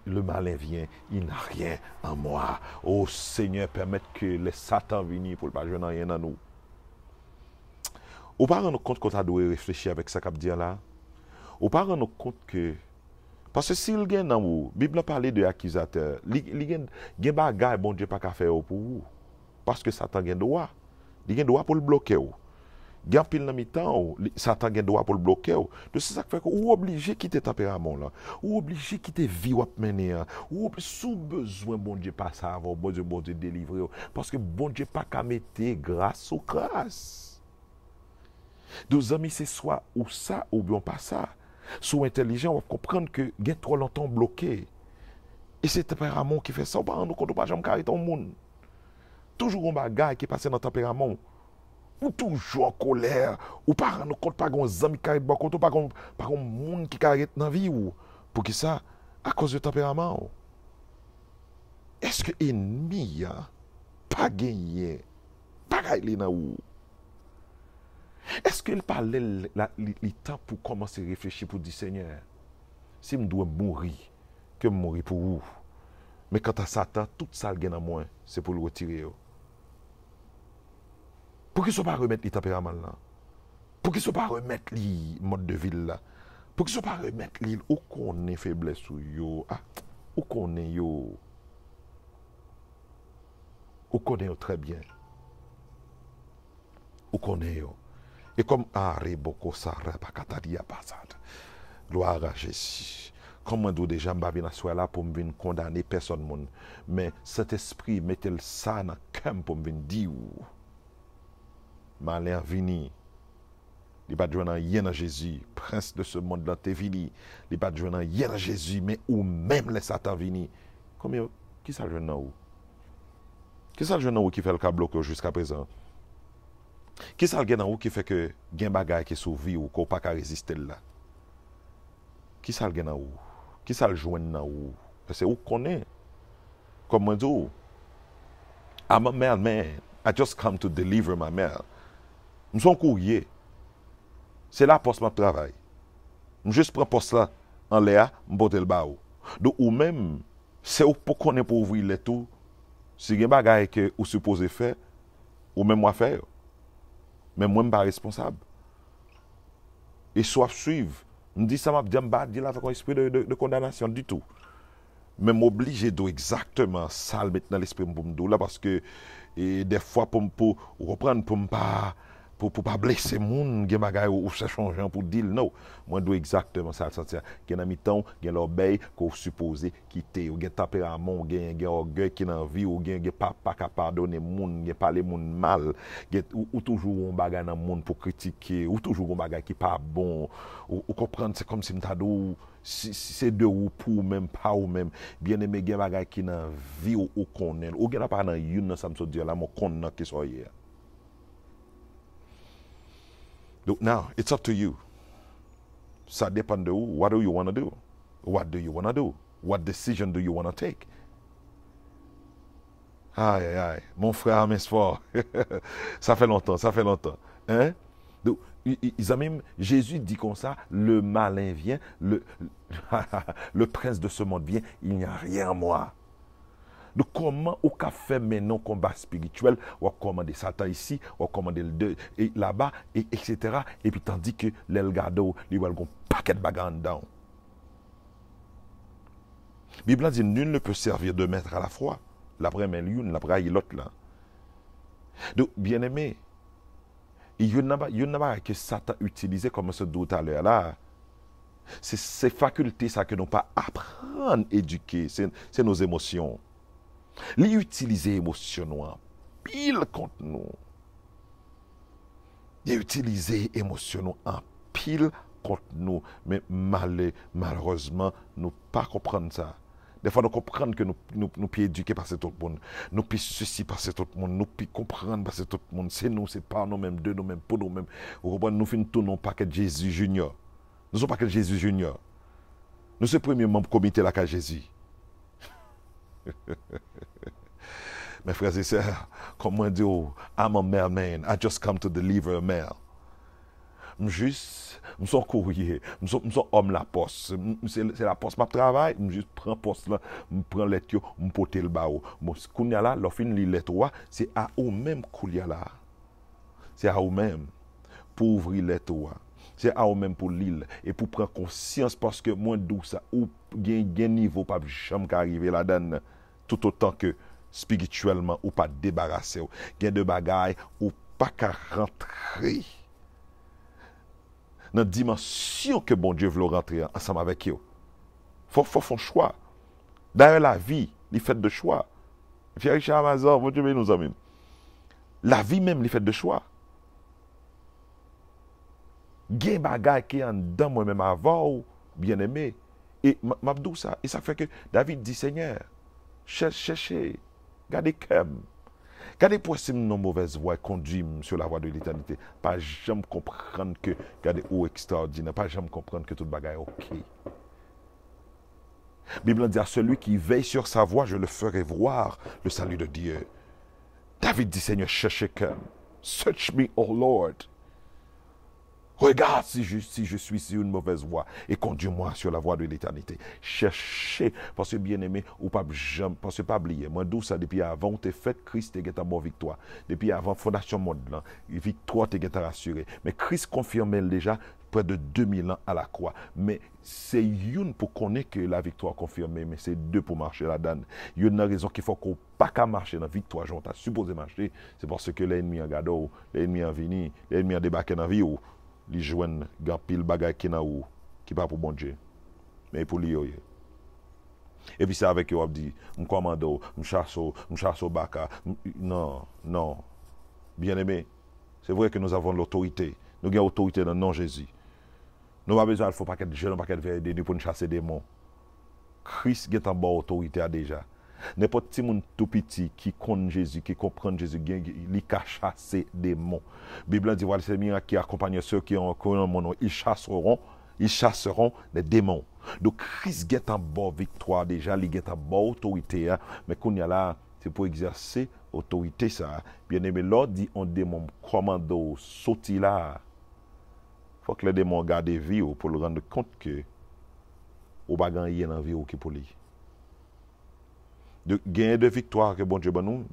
Le malin vient, il n'a rien en moi. Oh Seigneur, permette que les Satan viennent pour ne pas jouer rien en nous. Ou pas rendre compte qu'on a dû réfléchir avec ça qu'il dit là. Ou pas rendre compte que. Parce que s'il y a dans vous, la Bible parle de accusateur, il y a des bagages, bon Dieu, pas qu'à faire pour vous. Parce que Satan a droit. Il a droit pour le bloquer. Il y a pile dans le temps, Satan a droit pour le bloquer. Donc c'est ça qui fait que vous obligé de quitter le tempérament là. Vous obligé de quitter la vie ou mener. Ou sous besoin, bon Dieu, pas ça avant, bon Dieu délivrer. Parce que bon Dieu pas qu'à mettre grâce ou grâce. Deux amis, c'est soit ou ça ou bien pas ça. Sous intelligent, on va comprendre que il y a trop longtemps bloqué. Et c'est le tempérament qui fait ça. On ne rend compte pas jamais carré ton monde. Toujours un bagage qui passe dans le tempérament. Ou toujours en colère. Ou pas rendre compte pas gon amis qui arrête bon compte pas gon monde qui arrête dans vie ou pour qui ça à cause du tempérament. Est-ce que ennemi pas gagné pas gagné dans ou? Est-ce qu'il parlait le temps pour commencer à réfléchir pour dire Seigneur, si je dois mourir, que je mourir pour vous. Mais quant à Satan, tout ça qui est dans moi, c'est pour le retirer. Pour qu'il ne soit pas remettre les tempéraments là. Pour qu'il ne soit pas remettre les modes de vie là. Pour qu'il ne soit pas remettre les où qu'on est faiblesse ou yo. Ah, où qu'on est yo. Où qu'on est très bien. Où qu'on est yo. Et comme Aréboko Sarah Pakatadia Passade. Gloire à Jésus. Comme je dis déjà, je ne suis pas là pour me condamner personne. Mais cet esprit mettez ça dans le cœur pour me dire. Malin vini. Il pas de jouer dans rien dans Jésus. Prince de ce monde là t'es vini. Il pas de jouer dans rien dans Jésus. Mais ou même les Satan vini. Combien qui ça joue dans où? Qui ça joue dans où qui fait le cas bloqué jusqu'à présent? Qui ça le dans où qui fait que gain bagay qui survit ou qu'on pas qu'à résister là? Qui ça le dans où? Qui ça le joue dans où? C'est où qu'on est? Comme moi dis, I'm a mailman. I just come to deliver my mail. Je suis un courrier. C'est là poste mon travail. Je juste prends poste là en l'air, je porte le bas. Donc ou même c'est pour qu'on est pour ouvrir les tout. Si il y a des choses que vous supposez faire, ou même moi faire. Mais moi je ne suis pas responsable. Et soit suivre. Je me dis ça m'a dit là avec un esprit de condamnation du tout. Mais m'obliger de exactement ça le mettre dans l'esprit pour me dire là parce que et des fois pour reprendre pour pas blesser moun gen bagay ou ça changer pour dire non moi dois exactement ça sentir gen en mi-temps gen l'obéi qu'on supposé quitter ou gen tempérament gen orgueil qui dans vie ou gen pas pardonner moun gen parler moun mal ou toujours un bagay dans moun pour critiquer ou toujours un bagay qui pas bon ou comprendre c'est comme si m'ta dou c'est de ou pour même pas ou même bien aimé gen bagay qui dans vie ou connaît ou gen pas dans une ça me so dire là mon connait qui so hier. Donc, now, it's up to you. Ça dépend de vous. What do you want to do? What do you want to do? What decision do you want to take? Aïe, aïe, aïe. Mon frère, mince fort. Ça fait longtemps, ça fait longtemps. Hein? Donc, même, Jésus dit comme ça, le malin vient, le prince de ce monde vient, il n'y a rien en moi. Donc, comment au café maintenant combat spirituel, ou commander Satan ici, ou commander le deux, et là-bas, etc. Et puis tandis que l'Elgado, il va avoir un paquet de bagages dedans. La Bible dit, nul ne peut servir de maître à la fois. L'après, mais l'une, l'après, l'autre là. Donc, bien aimé, il n'y a pas que Satan utilisait comme ce tout à l'heure là. C'est ces facultés ça que nous pas apprendre à éduquer, c'est nos émotions. Les utiliser émotionnellement pile contre nous. Les utiliser émotionnellement en pile contre nous, mais malheureusement nous pas comprendre ça. Des fois, nous comprenons que nous pouvons éduquer par cet autre monde. Nous pouvons ceci par cet autre monde. Nous pouvons comprendre par cet autre monde. C'est nous, c'est pas nous-mêmes, de nous-mêmes, pour nous-mêmes. Vous comprenez, nous faisons tout non pas que Jésus Junior. Nous ne sommes pas que Jésus Junior. Nous sommes le premier membre du comité là qu'à Jésus. Mes frères et sœurs, comme moi dit, I'm a mailman. I just come to deliver a mail. Je suis courrier, je suis homme la poste. C'est la poste ma travail, je prends poste là, je prends lettre, je porte le bao. Bon, quand y a là, l'offre li lettre c'est à eux même qu'on y a là. C'est à eux même pour ouvrir lettre. C'est à eux même pour lire et pour prendre conscience parce que moi d'où ça ou gain niveau pas jamais arriver là-dedans tout autant que spirituellement ou pas débarrasser. Gain de bagaille ou pas qu'à rentrer dans la dimension que bon Dieu veut rentrer ensemble avec eux. Il faut faire un choix. D'ailleurs, la vie, les fêtes de choix. Pierre Richard Amazon, bon Dieu nous amis. La vie même, les fêtes de choix. Il y a des bagages qui sont dans moi-même avant, bien aimé. Et m'abdou ça. Et ça fait que David dit, Seigneur, cherchez, gardez comme. Gardez pour si nos mauvaises voies conduisent sur la voie de l'éternité. Pas jamais comprendre que gardez au extraordinaire. Pas jamais comprendre que tout le bagage est OK. La Bible dit à celui qui veille sur sa voie, je le ferai voir le salut de Dieu. David dit, Seigneur, cherchez comme. Search me, oh Lord. Regarde si je suis sur une mauvaise voie et conduis-moi sur la voie de l'éternité. Cherchez, parce que bien-aimé, ou pas jamais, parce que pas oublier. Moi, d'où ça, depuis avant, t'es fait, Christ t'es en bonne victoire. Depuis avant, fondation monde, là, victoire t'es rassurée. Mais Christ confirmait déjà près de 2000 ans à la croix. Mais c'est une pour connaître que la victoire confirmée, mais c'est deux pour marcher là-dedans. Il y a une raison qu'il faut qu'on pas qu'à marcher dans la victoire, j'en t'as supposé marcher, c'est parce que l'ennemi a gardé, l'ennemi a venu, l'ennemi a débarqué dans la vie. Li jwenn gan pile bagay qui na ou qui pas pour bon Dieu mais pour lui. Et puis c'est avec eux on dit m'commando m'chasso baka non bien aimé, c'est vrai que nous avons l'autorité, nous avons l'autorité dans le nom de Jésus. Nous pas besoin, il faut pas qu'être jeune, pas qu'être vieille pour nous chasser des démons. Christ est en bonne autorité déjà. N'importe qui tout petit qui connaît Jésus, qui comprend Jésus, il a chassé des démons. La Bible dit, voilà, c'est le qui accompagne ceux qui ont connu mon nom. Ils chasseront des démons. Donc Christ est en bonne victoire déjà, il est en bonne autorité. Hein. Mais quand il y a là, c'est pour exercer autorité ça. Bien aimé, l'ordre dit, on démon commando, sauti là. Il faut que les démons gardent vie pour le rendre compte que au bagan y a dans vie qui pour lui. De gagner de victoire que bon Dieu ben nous,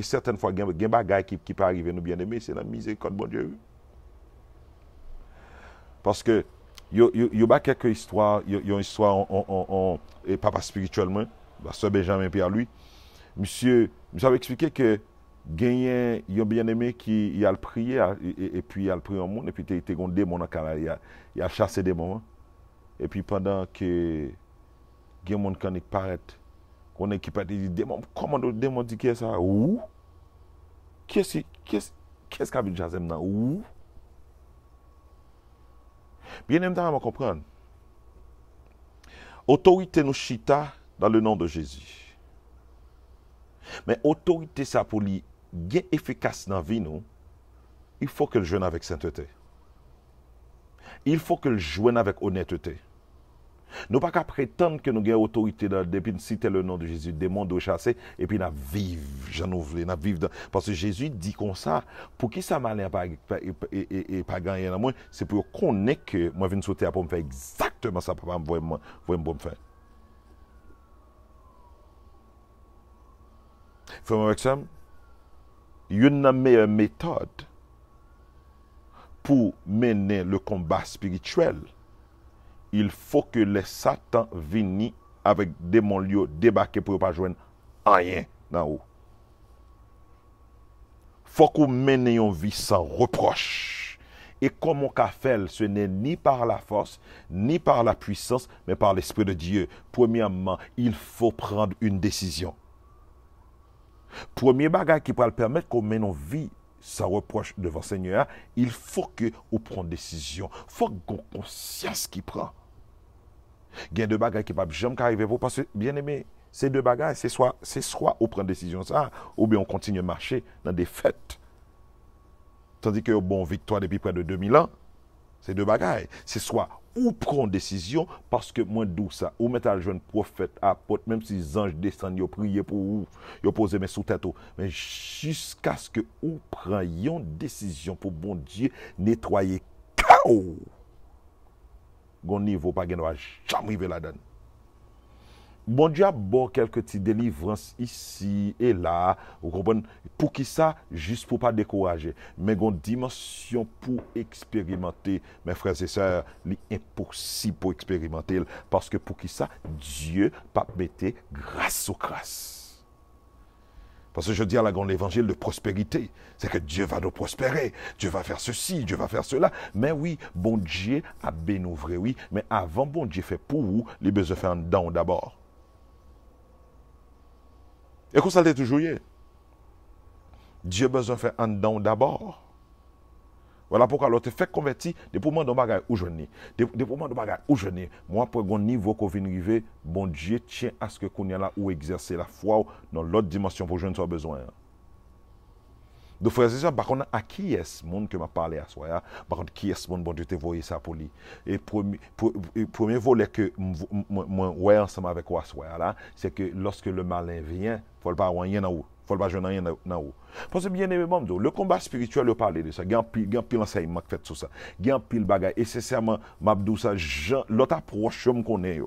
certaines fois gain bagaille qui peut arriver nous bien aimés, c'est la miséricorde bon Dieu. Parce que y a quelques histoires, y a une histoire et papa spirituellement, pasteur Benjamin Pierre lui, monsieur avait expliqué que gagner y a bien aimé qui il a le prié et puis il a le prié en monde et puis il était un démon dans il a chassé des moments et puis pendant que gain monde quand il paraît on est qui peut dire démon, comment le démon dit qui est ça? Où? Qu'est-ce qu'a vu Jazem là? Où? Bien aimé, on va comprendre. Autorité nous chita dans le nom de Jésus. Mais autorité ça pour lui bien efficace dans la vie nous, il faut que le jeûne avec sainteté. Il faut que le jeûne avec honnêteté. Nous pas qu'à prétendre que nous avons autorité depuis citer le nom de Jésus, des mondes chasser et puis nous vivre, j'en ouvre, nous vivre parce que Jésus dit comme ça, pour qui ça malin pas gagner dans moi, c'est pour qu'on ait que moi viens sauter pour me faire exactement ça papa me faire. Frère avec ça, une meilleure méthode pour mener le combat spirituel. Il faut que les Satan viennent avec des démons débarquer pour ne pas joindre rien dans haut. Faut qu'on mène une vie sans reproche. Et comme on fait, ce n'est ni par la force, ni par la puissance, mais par l'Esprit de Dieu. Premièrement, il faut prendre une décision. Premier bagage qui peut le permettre qu'on mène une vie sans reproche devant le Seigneur, il faut que on prenne une décision. Il faut qu'on ait conscience qui prend. Il y a deux bagages qui ne peuvent jamais arriver pour parce que, bien aimé, ces deux bagages, c'est soit on prend une décision ça, ou bien on continue à marcher dans des fêtes. Tandis que bon victoire depuis près de 2000 ans, c'est deux bagages. C'est soit ou prend une décision parce que moi d'où ça, ou mettre à jeune prophète, apôtre, même si les anges descendent, ils prient pour vous, ils posent mes sous tête, mais jusqu'à ce que vous preniez une décision pour bon Dieu nettoyer chaos. Gon niveau pas gen va jamais arriver là-dedans. Bon Dieu a bon quelques petites délivrances ici et là, vous comprenez, pour qui ça, juste pour pas décourager, mais gon dimension pour expérimenter, mes frères et sœurs, l'impossible pour expérimenter, parce que pour qui ça, Dieu pas mettre grâce aux grâces. Parce que je dis à la grande évangile de prospérité, c'est que Dieu va nous prospérer, Dieu va faire ceci, Dieu va faire cela. Mais oui, bon Dieu a béni vrai, oui, mais avant bon Dieu fait pour vous, les besoins faire un don d'abord. Et comme ça l'est toujours, Dieu a besoin de faire un don d'abord. Voilà pourquoi l'autre fait converti, des pour moi dans bagage où je n'ai. Des pour moi dans bagage où je n'ai. Moi, pour un niveau qu'on vient arriver, bon Dieu tient à ce que qu'on y a là où exercer la foi dans l'autre dimension pour que je ne sois besoin. Donc, frères et sœurs, par contre, à qui est ce monde que m'a parlé à soi? Par contre, qui est ce monde, bon Dieu, t'ai voyé ça pour lui? Et premier volet que moi, ouais, ensemble avec moi, là, c'est que lorsque le malin vient, il ne faut pas avoir rien en haut. Il ne faut pas jouer rien en haut. Parce que bien aimé, le combat spirituel, il parle de ça. Il y a un pile enseignement qui fait tout ça. Il y a un pile bagage. Et sincèrement, m'abdou ça, l'autre approche, je me connais.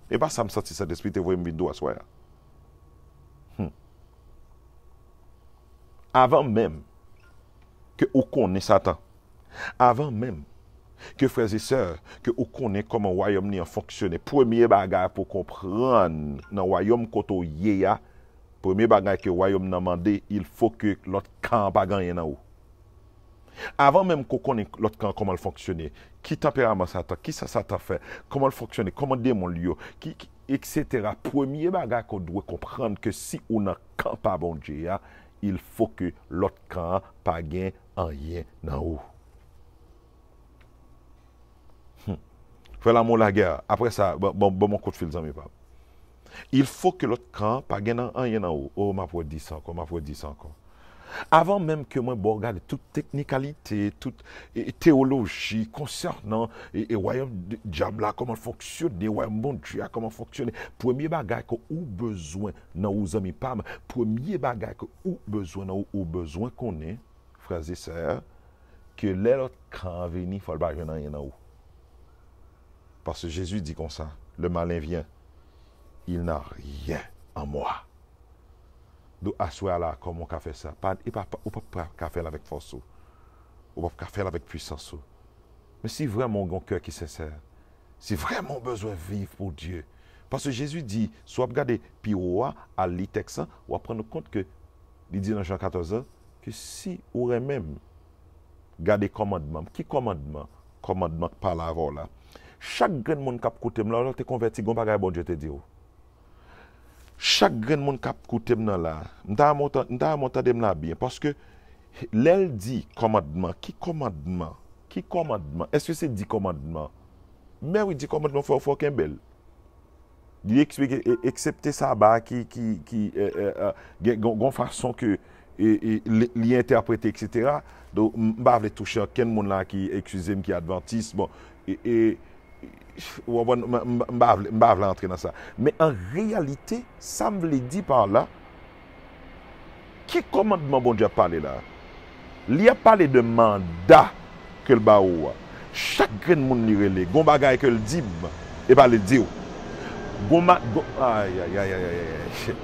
Et pas ça me sentit cet esprit, tu vois une vidéo à soi. Avant même que vous connaissez Satan, avant même que frères et sœurs, que vous connaissez comment le royaume fonctionne, premier bagage pour comprendre dans le royaume koto yéya, premier bagage que le royaume n'a demandé, il faut que l'autre camp pas gagné dans haut. Avant même qu'on connaisse l'autre camp, comment il fonctionne, qui tempérament Satan, qui ça Satan fait, comment il fonctionne, comment démon lui, etc. Premier bagage qu'on doit comprendre que si on n'a camp pas bon Dieu, il faut que l'autre camp pas gagne rien dans haut. Fais l'amour la guerre. Après ça, bon mon coup de fil, mes pas. Il faut que l'autre camp pas gagne rien dans haut. Oh, m'a pour dire ça encore. Avant même que moi regarde toute technicalité, toute théologie concernant le royaume de diable là, comment fonctionne, le royaume bon Dieu comment fonctionne. Premier bagage que ou besoin dans aux amis pas, premier bagage que ou besoin dans ou besoin qu'on ait, frères et sœurs, que l'autre quand venir, faut pas rien dans ou. Parce que Jésus dit comme ça, le malin vient, il n'a rien en moi. Donc, à soi là, comment on fait ça? On ne peut pas faire avec force. On ne peut pas faire avec puissance. Mais si vraiment on a un cœur qui est sincère, si vraiment besoin de vivre pour Dieu. Parce que Jésus dit, soit regarder, puis à l'itexte, on va prendre compte que, il dit dans Jean 14, que si on aurait même gardé commandement, qui commandement? Commandement par la voix là. Chaque grand monde qui a écouté, là, tu es converti, bon bagage, bon Dieu te dit. Chaque grand monde qui a écouté là, m'ta monta dem là bien parce que l'elle dit commandement, qui commandement? Est-ce que c'est 10 commandements? Mais oui, 10 commandements faut qu'un bel. Il explique excepté ça bah qui gon façon que li interpréter etc. Donc m'pa vle toucher aucun monde là qui excusez-moi qui adventiste bon et m'bavle entrer dans ça. Mais en réalité, ça me veut dire par là, qui commandement bon Dieu a parlé là? Il a parlé de mandat que le baou. Chaque grain de monde li gon bagay que le dit et pas le dire. Aïe aïe aïe aïe aïe.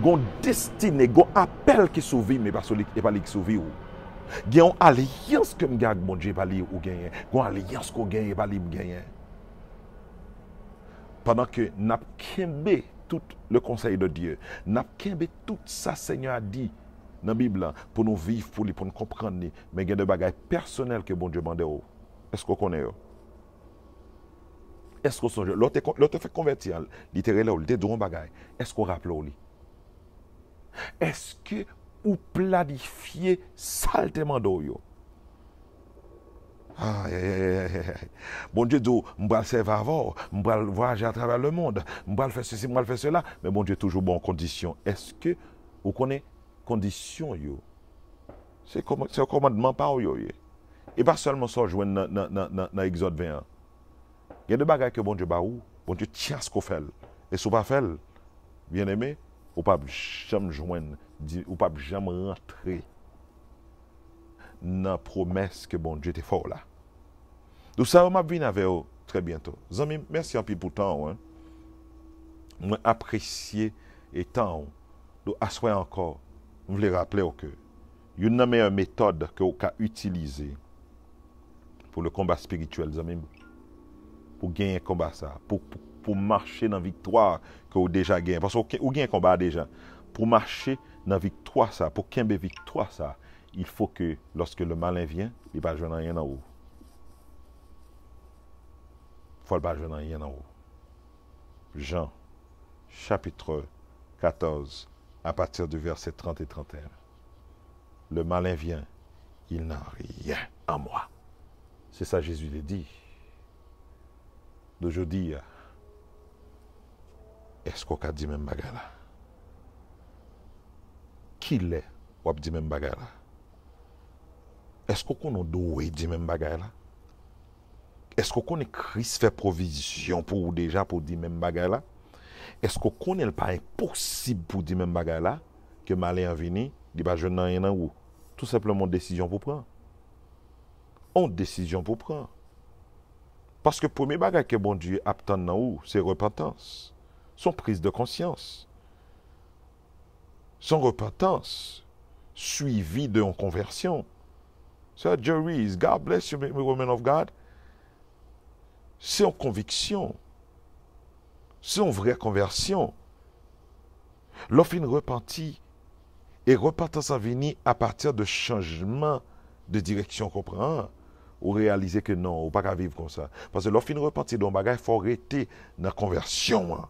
Gon destiné, gon appel qui sauve mais pas lui qui sauve ou. Gen alliance que m'gag bon Dieu pas li ou gagner. Gon alliance qu'on gagne pas li m'gagner. Pendant que n'a kembe tout le conseil de Dieu, n'a kembe tout ça Seigneur a dit dans la Bible pour nous vivre, pour nous comprendre, mais il y a des bagages personnels que bon Dieu demande. Est-ce qu'on connaît? Est-ce qu'on songe? L'autre fait convertir, littéralement, il te dit un bagage. Est-ce qu'on rappelle? Est-ce que vous planifiez saltement d'eau? Bon Dieu dit, je vais servir avant, je vais voyager à travers le monde, je vais faire ceci, je vais faire cela. Mais bon Dieu toujours bon en condition. Est-ce que vous connaissez condition yo? C'est un commandement par yo. Et pas seulement ça, jouer dans Exode 21. Il y a des bagages que bon Dieu ba ou, bon Dieu tient ce qu'on fait. Et si vous pas fait, bien aimé, vous pas jamais joindre, ou pas jamais rentrer dans la promesse que bon Dieu était fort là. Donc ça, on m'a vu avec vous très bientôt. Zami, merci un peu pour le temps. Moi, apprécier et temps. Donc, assoyez encore. Je voulais rappeler que une meilleure méthode que vous pouvez utiliser pour le combat spirituel, zami, pour gagner un combat ça, pour marcher dans la victoire que vous déjà gagné. Parce que vous gagnez un combat déjà. Pour marcher dans la victoire ça, pour gagner une victoire ça, il faut que lorsque le malin vient, il ne va pas jouer rien en haut. Il ne faut pas jouer rien en haut. Jean, chapitre 14, à partir du verset 30 et 31. Le malin vient, il n'a rien en moi. C'est ça Jésus l'a dit. D'aujourd'hui, est-ce qu'on a dit même bagarre là? Qui l'est? On a dit même bagarre là? Est-ce qu'on a dit même bagarre là? Est-ce qu'on connaît Christ fait provision pour vous déjà pour dire même bagarre là? Est-ce qu'on connaît pas impossible pour dire même bagarre là? Que malin venu, il va jeune rien en où? Tout simplement décision pour prendre. On décision pour prendre. Parce que le premier bagage que bon Dieu attend dans où, c'est repentance. Son prise de conscience. Son repentance suivie de conversion. Sir Jerry, God bless you, woman of God. C'est une conviction. C'est une vraie conversion. L'offre repentit et repentance en venir à partir de changement de direction qu'on prend. Ou réaliser que non, ou pas qu'à vivre comme ça. Parce que l'offre repentit dans le bagage, il faut arrêter dans la conversion.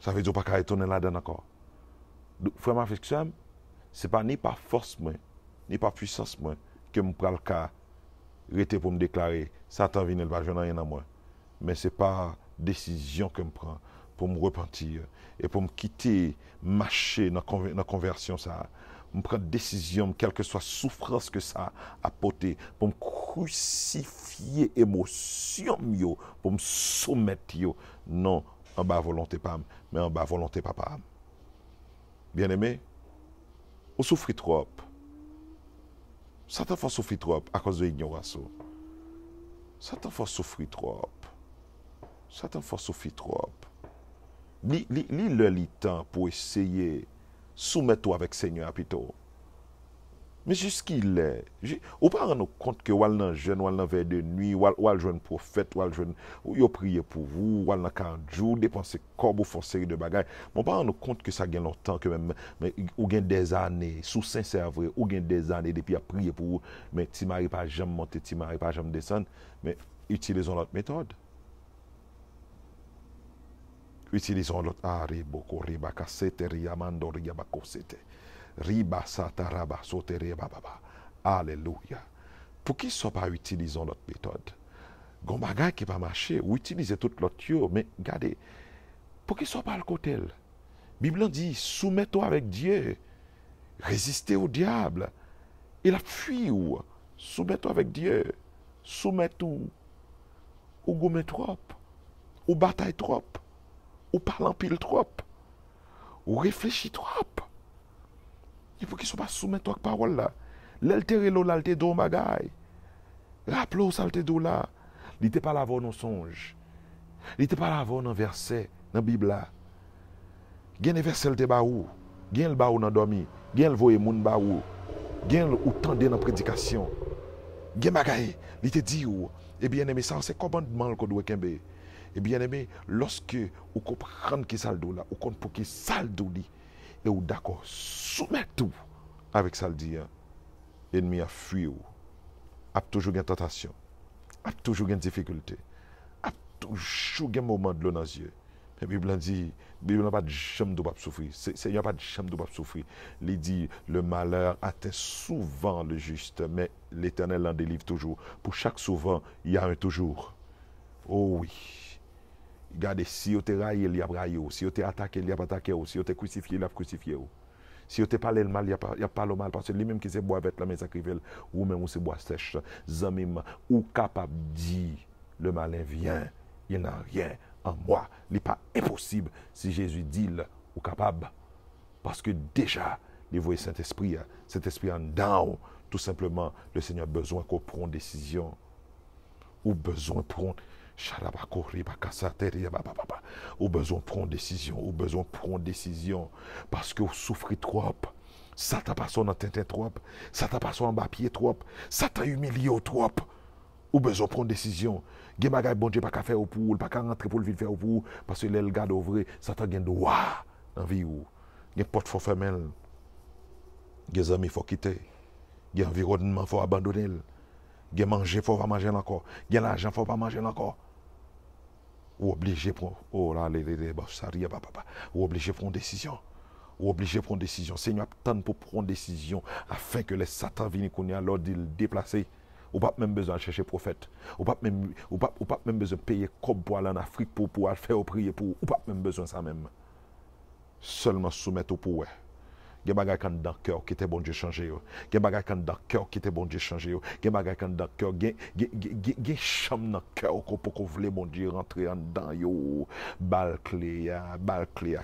Ça veut dire pas qu'à retourner là-dedans encore. Frère Mafixam, ce n'est pas ni par force, ni par puissance que je prends le cas, arrêter pour me déclarer, Satan vient, il va jouer rien à moi. Mais ce n'est pas décision que je prends pour me repentir et pour me quitter, marcher dans la conversion. Ça. Je prends décision, quelle que soit la souffrance que ça a apporté, pour me crucifier émotion, pour me soumettre, non, en bas volonté pas, mais en bas volonté papa. Bien aimé, on souffre trop. Satan fait souffrir trop à cause de l'ignorance. Satan fait souffrir trop. Satan fait souffrir trop. Le temps pour essayer soumettre avec le Seigneur plutôt. Mais jusqu'il est, on ne peut pas rendre compte que vous êtes jeune, vous êtes veille de nuit, vous êtes jeune prophète, vous êtes prié pour vous, vous êtes 40 jours, dépensez corps, vous faites une série de bagages. On ne peut pas rendre compte que ça gagne longtemps, que même, mais vous avez des années, sous sincère vrai, vous avez des années depuis à prier pour vous, mais tu n'arrives pas à jamais monter, tu n'arrives pas à jamais descendre, mais utilisons l'autre méthode. Utilisons l'autre. Ah, riboko, ribaka, sete, riamando, riabako, sete. Riba, sata, raba, sote, ribababa. Alléluia. Pour qui ne soit pas utilisons l'autre méthode? Gon bagay qui va marcher, ou utiliser toute l'autre, mais regardez, pour qui ne soit pas le côté. La Bible dit, soumets-toi avec Dieu. Résistez au diable. Il a fui ou. Soumets-toi avec Dieu. Soumets-toi. ou gomme trop, ou bataille trop, ou parle en pile trop, ou réfléchit trop. Il faut qu'ils ne soient pas soumis à la parole là. L'altérer l'eau, l'altérer d'eau bagaille. Rappelez-vous ça l'altérer là. Il n'était pas là avant nos songes. Il n'était pas là avant nos versets dans la Bible là. Il y a des versets qui sont il y a le baou dans dormi, il y a le voyer moun baou, il y a le tendez dans la prédication. Il y a bagaille, il te dit et bien aimé ça c'est commandement qu'on doit kembe. Et bien aimé, lorsque vous comprenez que ça le do là, vous comprenez que ça le do li, et vous d'accord soumettre tout avec ça le dit, ennemi a fui ou, a toujours une tentation, a toujours une difficulté, a toujours un moment de l'eau dans les yeux. La Bible dit, la Bible n'a pas de chambre de souffrir. Il n'y a pas de chambre de souffrir. Il dit, le malheur atteint souvent le juste, mais l'Éternel en délivre toujours. Pour chaque souvent, il y a un toujours. Oh oui. Regardez, si vous êtes raillé, il y a raillé. Si vous êtes attaqué, il y a attaqué. Si vous êtes crucifié, il y a crucifié. Si vous êtes parlé le mal, il n'y a pas le mal. Parce que lui-même qui se boit avec la main sacrifiée, ou même ou se boit sèche, zamim, ou capable de dire, le malin vient, il n'y a rien en moi. Il n'est pas impossible si Jésus dit ou capable. Parce que déjà, il voit Saint-Esprit en down. Tout simplement, le Seigneur a besoin qu'on prenne décision. Ou besoin de prendre. Ou besoin de prendre décision. Ou besoin de prendre décision. Parce que vous souffrez trop. Ça t'a passé en tête trop. Ça t'a passé en bas pied trop. Ça t'a humilié trop. Ou besoin de prendre décision. Gen bagay bon Dieu pas qu'à faire pour, pas qu'à rentrer pour le faire pour, parce que le garde ouvre, ça t'a gen droit dans vie ou. Gen porte faut fermer. Gen amis faut quitter. Gen environnement faut abandonner. Gen manger faut pas manger encore. Gen l'argent faut pas manger encore. Ou obligé prendre oh là les ça rien papa. Ou obligé prendre décision. Ou obligé prendre décision. Seigneur attend pour prendre décision afin que les Satan viennent connaître l'ordre de le déplacer. Ou pas même besoin de chercher prophète. Ou pas même besoin de payer comme pour aller en Afrique pour pouvoir faire prier pour. Ou pas même besoin de ça même. Seulement soumettre au pouvoir. Il y a des bagay dans le cœur qui était bon Dieu changer. Il y a des bagay dans le cœur qui était bon Dieu changer. Il y a des bagay dans le cœur. Il y a chambre dans le cœur qu'on voulait bon Dieu rentrer en dedans. Yo, bal clé,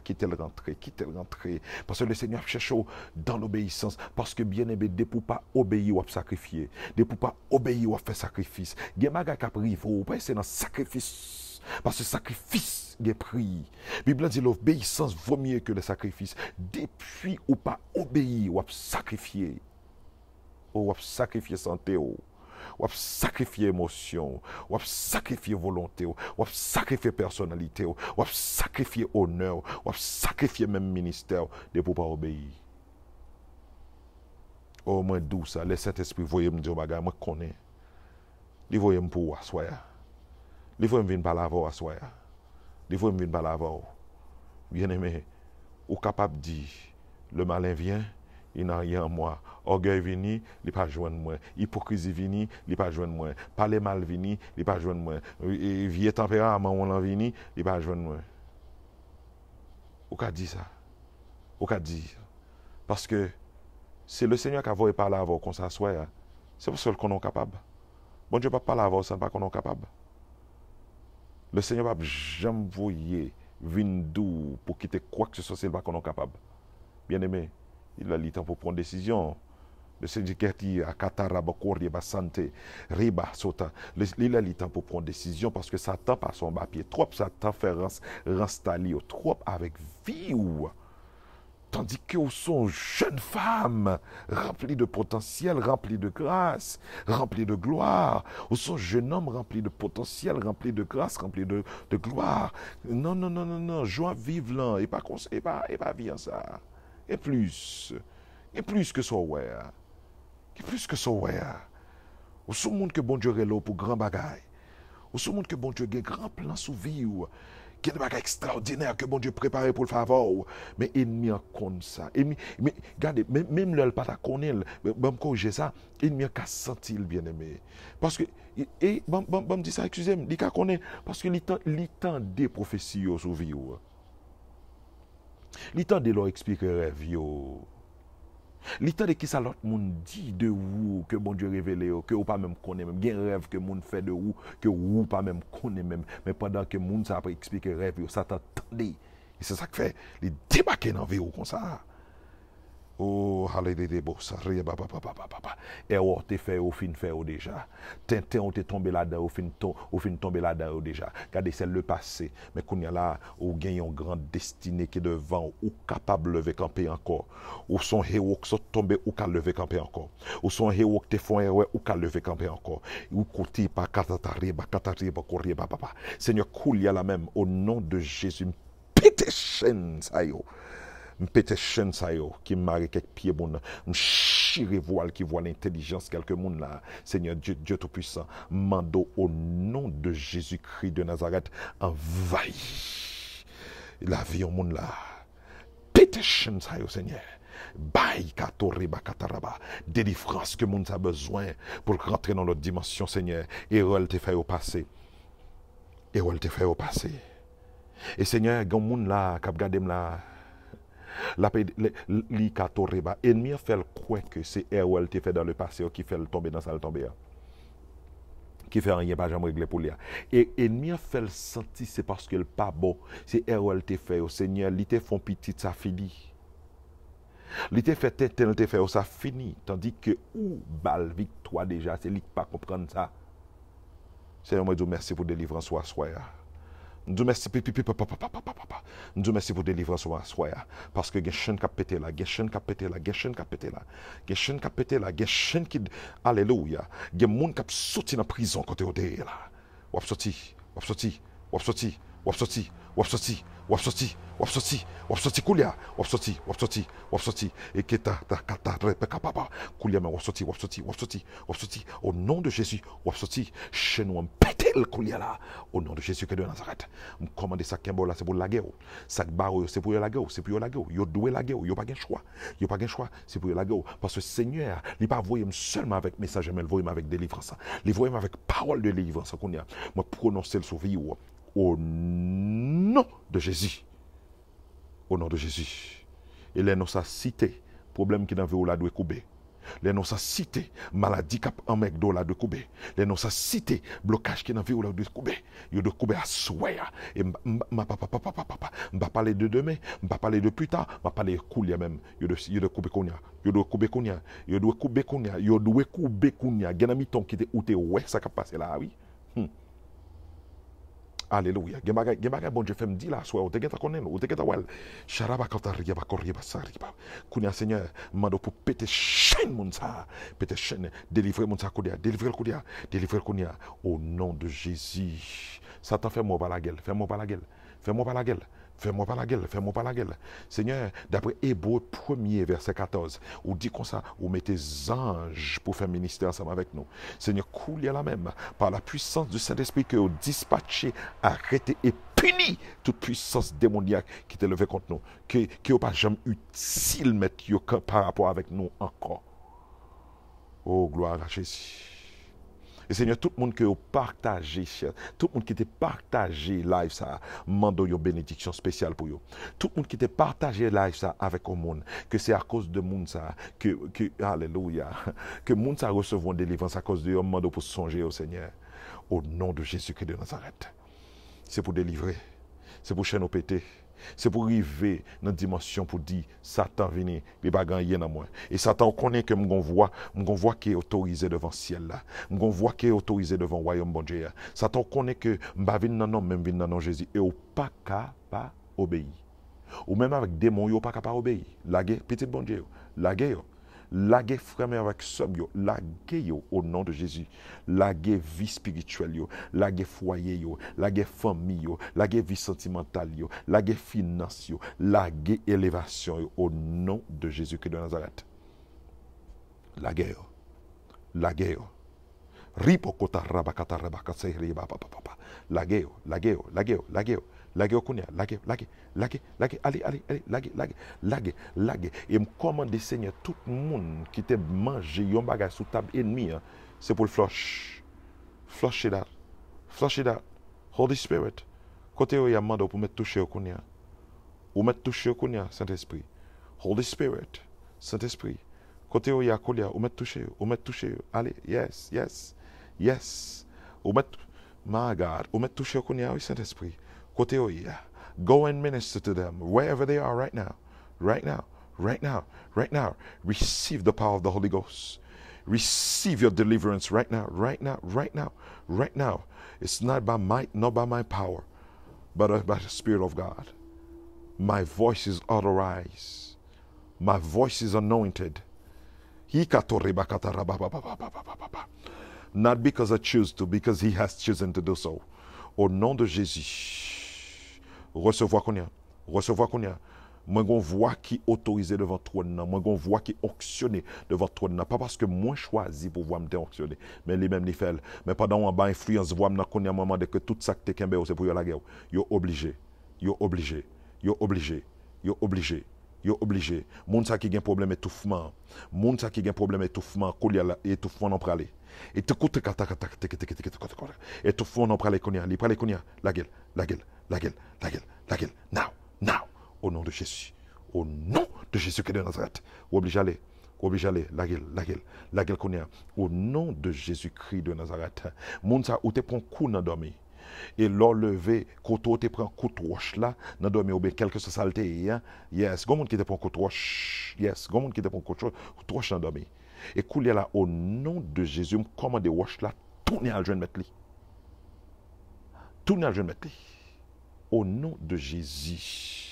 quitter le rentrer. Parce que le Seigneur cherche dans l'obéissance. Parce que bien aimé, des pour pas obéir ou sacrifier. Des pour pas obéir ou faire sacrifice. Il y a des bagay qui privé. Il faut pas essayer dans sacrifice. Parce que sacrifice est pris. La Bible dit l'obéissance vaut mieux que le sacrifice. Depuis ou pas obéir, ou sacrifier. Ou sacrifier santé, ou sacrifier émotion, ou sacrifier volonté, ou sacrifier personnalité, ou sacrifier honneur, ou sacrifier même ministère, de pour pas obéir. Oh, moi doux ça, le Saint-Esprit voyez me dire bagay, moi connais. Il voyez me pour assoir. Il faut me venir par la voix à soi. Il faut me venir par la voix. Bien aimé, ou capable de dire, le malin vient, il n'a rien en moi. Orgueil vini, il n'est pas joindre moi. Hypocrisie vini, il n'est pas joindre moi. Parler mal vini, il n'est pas joindre moi. Vieux tempérament, on vini, il n'est pas joindre moi. Ou qu'a dit ça? Ou qu'a dit? Parce que c'est le Seigneur qui a voulu par la voix qu'on s'assoit. C'est pour ça qu'on est capable. Bon Dieu, pas par la voix, ça n'est pas qu'on est capable. Le Seigneur va jamais voyer vindou pour quitter quoi que ce soit, c'est pas qu'on est capable. Bien aimé, il a le temps pour prendre décision. Le Seigneur qui dit à Kataraba Koriba Santé, Riba Sota, il a le temps pour prendre décision parce que Satan par son bas pied, trop Satan fait reinstaller, trop avec vie. Tandis que vous sont jeunes femmes, remplies de potentiel, remplies de grâce, remplies de gloire. Vous sont jeunes hommes remplis de potentiel, remplis de grâce, remplis de gloire. Non. Joie vive là, et pas bien ça. Et plus que ça, ouais. Et plus que ça, ouais. Vous sont monde que bon Dieu est là pour grand bagaille. Vous sont monde que bon Dieu a grand plan sous vie. Qui est des bagages extraordinaires que bon Dieu préparé pour le favor. Mais ennemi en compte ça. Mais regardez, même le pas ta connaître, bon corriger ça, ennemi a senti le bien-aimé. Parce que et bon dit ça, excusez-moi, il connaît parce que il temps des prophéties sur vie. Il temps de leur expliquer rêve yo. L'état de qui ça l'autre monde dit de vous que bon Dieu révélé, que vous pas même connaît même. Il y a un rêve que monde fait de vous, que vous pas même connaît même. Mais pendant que monde ça après expliquer rêve, ça t'attendait. Et c'est ça que fait, les débarquer dans la vie comme ça. Oh, hallelujah, ça rien, erreur te fait au fin fait déjà. Tintin on t'est tombé là-dedans, au fin tombé là-dedans déjà. Regardez, c'est le passé. Mais qu'on y a là, ou gagne une grande destinée qui est devant, ou capable de lever camper encore. Ou son héros qui sont tombés, ou qu'à lever camper encore. Ou son héros qui te font erreur, ou qu'à lever camper encore. Ou côté pas katatariba, koriba, papa. Seigneur, cool y a la même, au nom de Jésus, pété chaîne, ça y est. M'pète chaîne ça yo, qui marre quelques pieds bon, m'chire voile qui voit l'intelligence quelques monde là. Seigneur Dieu, Dieu tout-puissant, mando au nom de Jésus-Christ de Nazareth, envahit la vie au monde là. Pète chaîne ça yo, Seigneur. Baï katoriba kataraba, délivrance que monde a besoin pour rentrer dans notre dimension, Seigneur. Et elle te fait au passé. Et elle te fait au passé. Et Seigneur, grand monde là, k'ap gade là. Li katoreba. Ennemi a fait le croire que c'est Erwell te fait dans le passé qui fait le tomber dans ça le tomber. Qui fait rien pas jamais régler pour lui. Et ennemi a fait le sentir c'est parce que le pas bon. C'est Erwell te fait au Seigneur, li te font petit ça fini. Li te fait tel te fait ça fini tandis que ou bal victoire déjà, c'est lui qui pas comprendre ça. Seigneur moi dis merci pour délivrance soir. Nous merci nous merci pour délivrance soya parce que gen chaîne qui pété là, gen chaîne qui pété là, gen chaîne qui pété là, gen chaîne qui pété là, gen chaîne qui alléluia, gen monde qui sorti dans prison côté côté là. Wap sorti, wap sorti, wap sorti, wap sorti, wap sorti, wap sorti, wap sorti, wap sorti koulia, wap sorti, wap sorti, wap sorti et que ta repeka papa koulia mais wap sorti, wap sorti, wap sorti, wap sorti au nom de Jésus, wap sorti chez nous pété le koulia là au nom de Jésus que de Nazareth. Me commander ça kembo là c'est pour la guerre. Ça baro c'est pour la guerre, c'est pour la guerre. Yo doué la guerre, yo pas gain choix. Yo pas gain choix, c'est pour la guerre parce que Seigneur, il pas voyer seulement avec message mais il voyer avec délivrance. Il voyer avec parole de délivrance qu'on y a. Moi prononcer le sauver au nom de Jésus. Au nom de Jésus. Et les nous sa cité, problème qui dans vie la doit couper. Les nous sa cité, maladie cap en mec do la doit couper. Les nous sa cité, blocage qui dans vie la doit couper. Yo doit couper à souhait. Et ma pas parler de demain, pas parler de plus tard, pas parler couler même. Yo doit couper konya. Yo doit couper konya. Yo doit couper konya. Yo doit couper konya. Gen ami ton qui te ou te ouais ça qui passe là oui. Alléluia. Gen bagay bon Dieu fait me dit là soir, ou te geta connaître, ou te geta wel. Charaba kantariya ba koriba sariba. Kounya Seigneur, mando pour péter chaîne moun ça, péter chaîne, délivrer moun ça koudia, délivrer kounya au nom de Jésus. Satan fais-moi pas la gueule, fais-moi pas la gueule. Fais-moi pas la gueule. Fais-moi pas la gueule, fais-moi pas la gueule. Seigneur, d'après Hébreux 1er, verset 14, ou dit comme ça, ou mettez anges pour faire ministère ensemble avec nous. Seigneur, coule la même, par la puissance du Saint-Esprit que vous dispatchez, arrêtez et punissez toute puissance démoniaque qui t'est levée contre nous. Que vous pas jamais utile mettre par rapport avec nous encore. Oh, gloire à Jésus. Et Seigneur, tout le monde qui a partagé, tout le monde qui a partagé live ça, mando une bénédiction spéciale pour eux. Tout le monde qui a partagé live ça avec le monde, que c'est à cause de monde ça, alléluia, que monde ça recevront délivrance à cause de eux, mando pour songer au Seigneur. Au nom de Jésus-Christ de Nazareth. C'est pour délivrer, c'est pour chaîne au pété. C'est pour arriver dans une dimension pour dire Satan vient, il va gagner dans moi. Et Satan connaît que mon voix qui est autorisé devant le ciel là. Mon voix qui est autorisé devant le royaume bon Dieu. Satan connaît que m'a vinn dans nom même vinn dans nom Jésus et au pas capable obéir. Ou même avec démon yo pas capable obéir. Laguer petit bon Dieu. Laguer frère avec sob yo, laguer yo au nom de Jésus. Laguer vie spirituelle yo, laguer foyer yo, laguer famille yo, laguer vie sentimentale yo, laguer finance yo, laguer élévation yo au nom de Jésus-Christ de Nazareth. Laguer yo. Ripo kota rabakata rabakata riba papa. Laguer yo. Lage okunya, lage, allez, lage. Et me commande Seigneur, tout le monde qui te mange yon bagay sous table ennemi, c'est pour le flush. Flush it out. Holy Spirit. Côté où il y a mando pour mettre toucher okunya. Ou mettre toucher okunya, Saint-Esprit. Holy Spirit, Saint-Esprit. Côté où il y a Kolia, ou mettre toucher, ou mettre toucher. Allez, yes, yes, yes. Ou mettre, my God, ou mettre toucher Kolia, oui, Saint-Esprit. Côté où il y a. Go and minister to them wherever they are right now. Right now, right now, right now. Receive the power of the Holy Ghost. Receive your deliverance right now, right now, right now, right now. It's not by might, not by my power, but by the Spirit of God. My voice is authorized. My voice is anointed. Not because I choose to, because He has chosen to do so. Au nom de Jésus, recevoir qu'on y a, recevoir qu'on y a. Moi, gon voix qui autorisé devant trône, moi, gon voix qui auctionné devant trône, pas parce que moi choisi pour voir me auctionné, mais les mêmes les fait. Mais pendant on ba influence voix me qu'on y a moment de que tout ça que t'es kembe c'est pour la guerre. Yo obligé, yo obligé, yo obligé, yo obligé. Yo obligé. Moun sa qui gen problème étouffement. Moun sa qui gen problème étouffement, kolia étouffement non pralé. Et te koute kata kata étouffement non pralé konia, li pralé konia, la gueule, la gueule, la gueule, la gueule, la gueule. Now, now. Au nom de Jésus. Au nom de Jésus qui est de Nazareth. Obligé aller. Obligé aller. La gueule, la gueule, la gueule konia. Au nom de Jésus-Christ de Nazareth. Moun sa ou te prend coup dans dormi. Et l'or levé, koto te prend coup de roche là, dans dormi ou bien quelque chose saleté, hein? Yes, gon moun qui te prend coup de roche. Yes, gon moun qui te prend coup de roche dans dormi. Et couler là au nom de Jésus, me commande roche là, tourner à le jeune mettre li. Tourner à le jeune mettre li. Au nom de Jésus.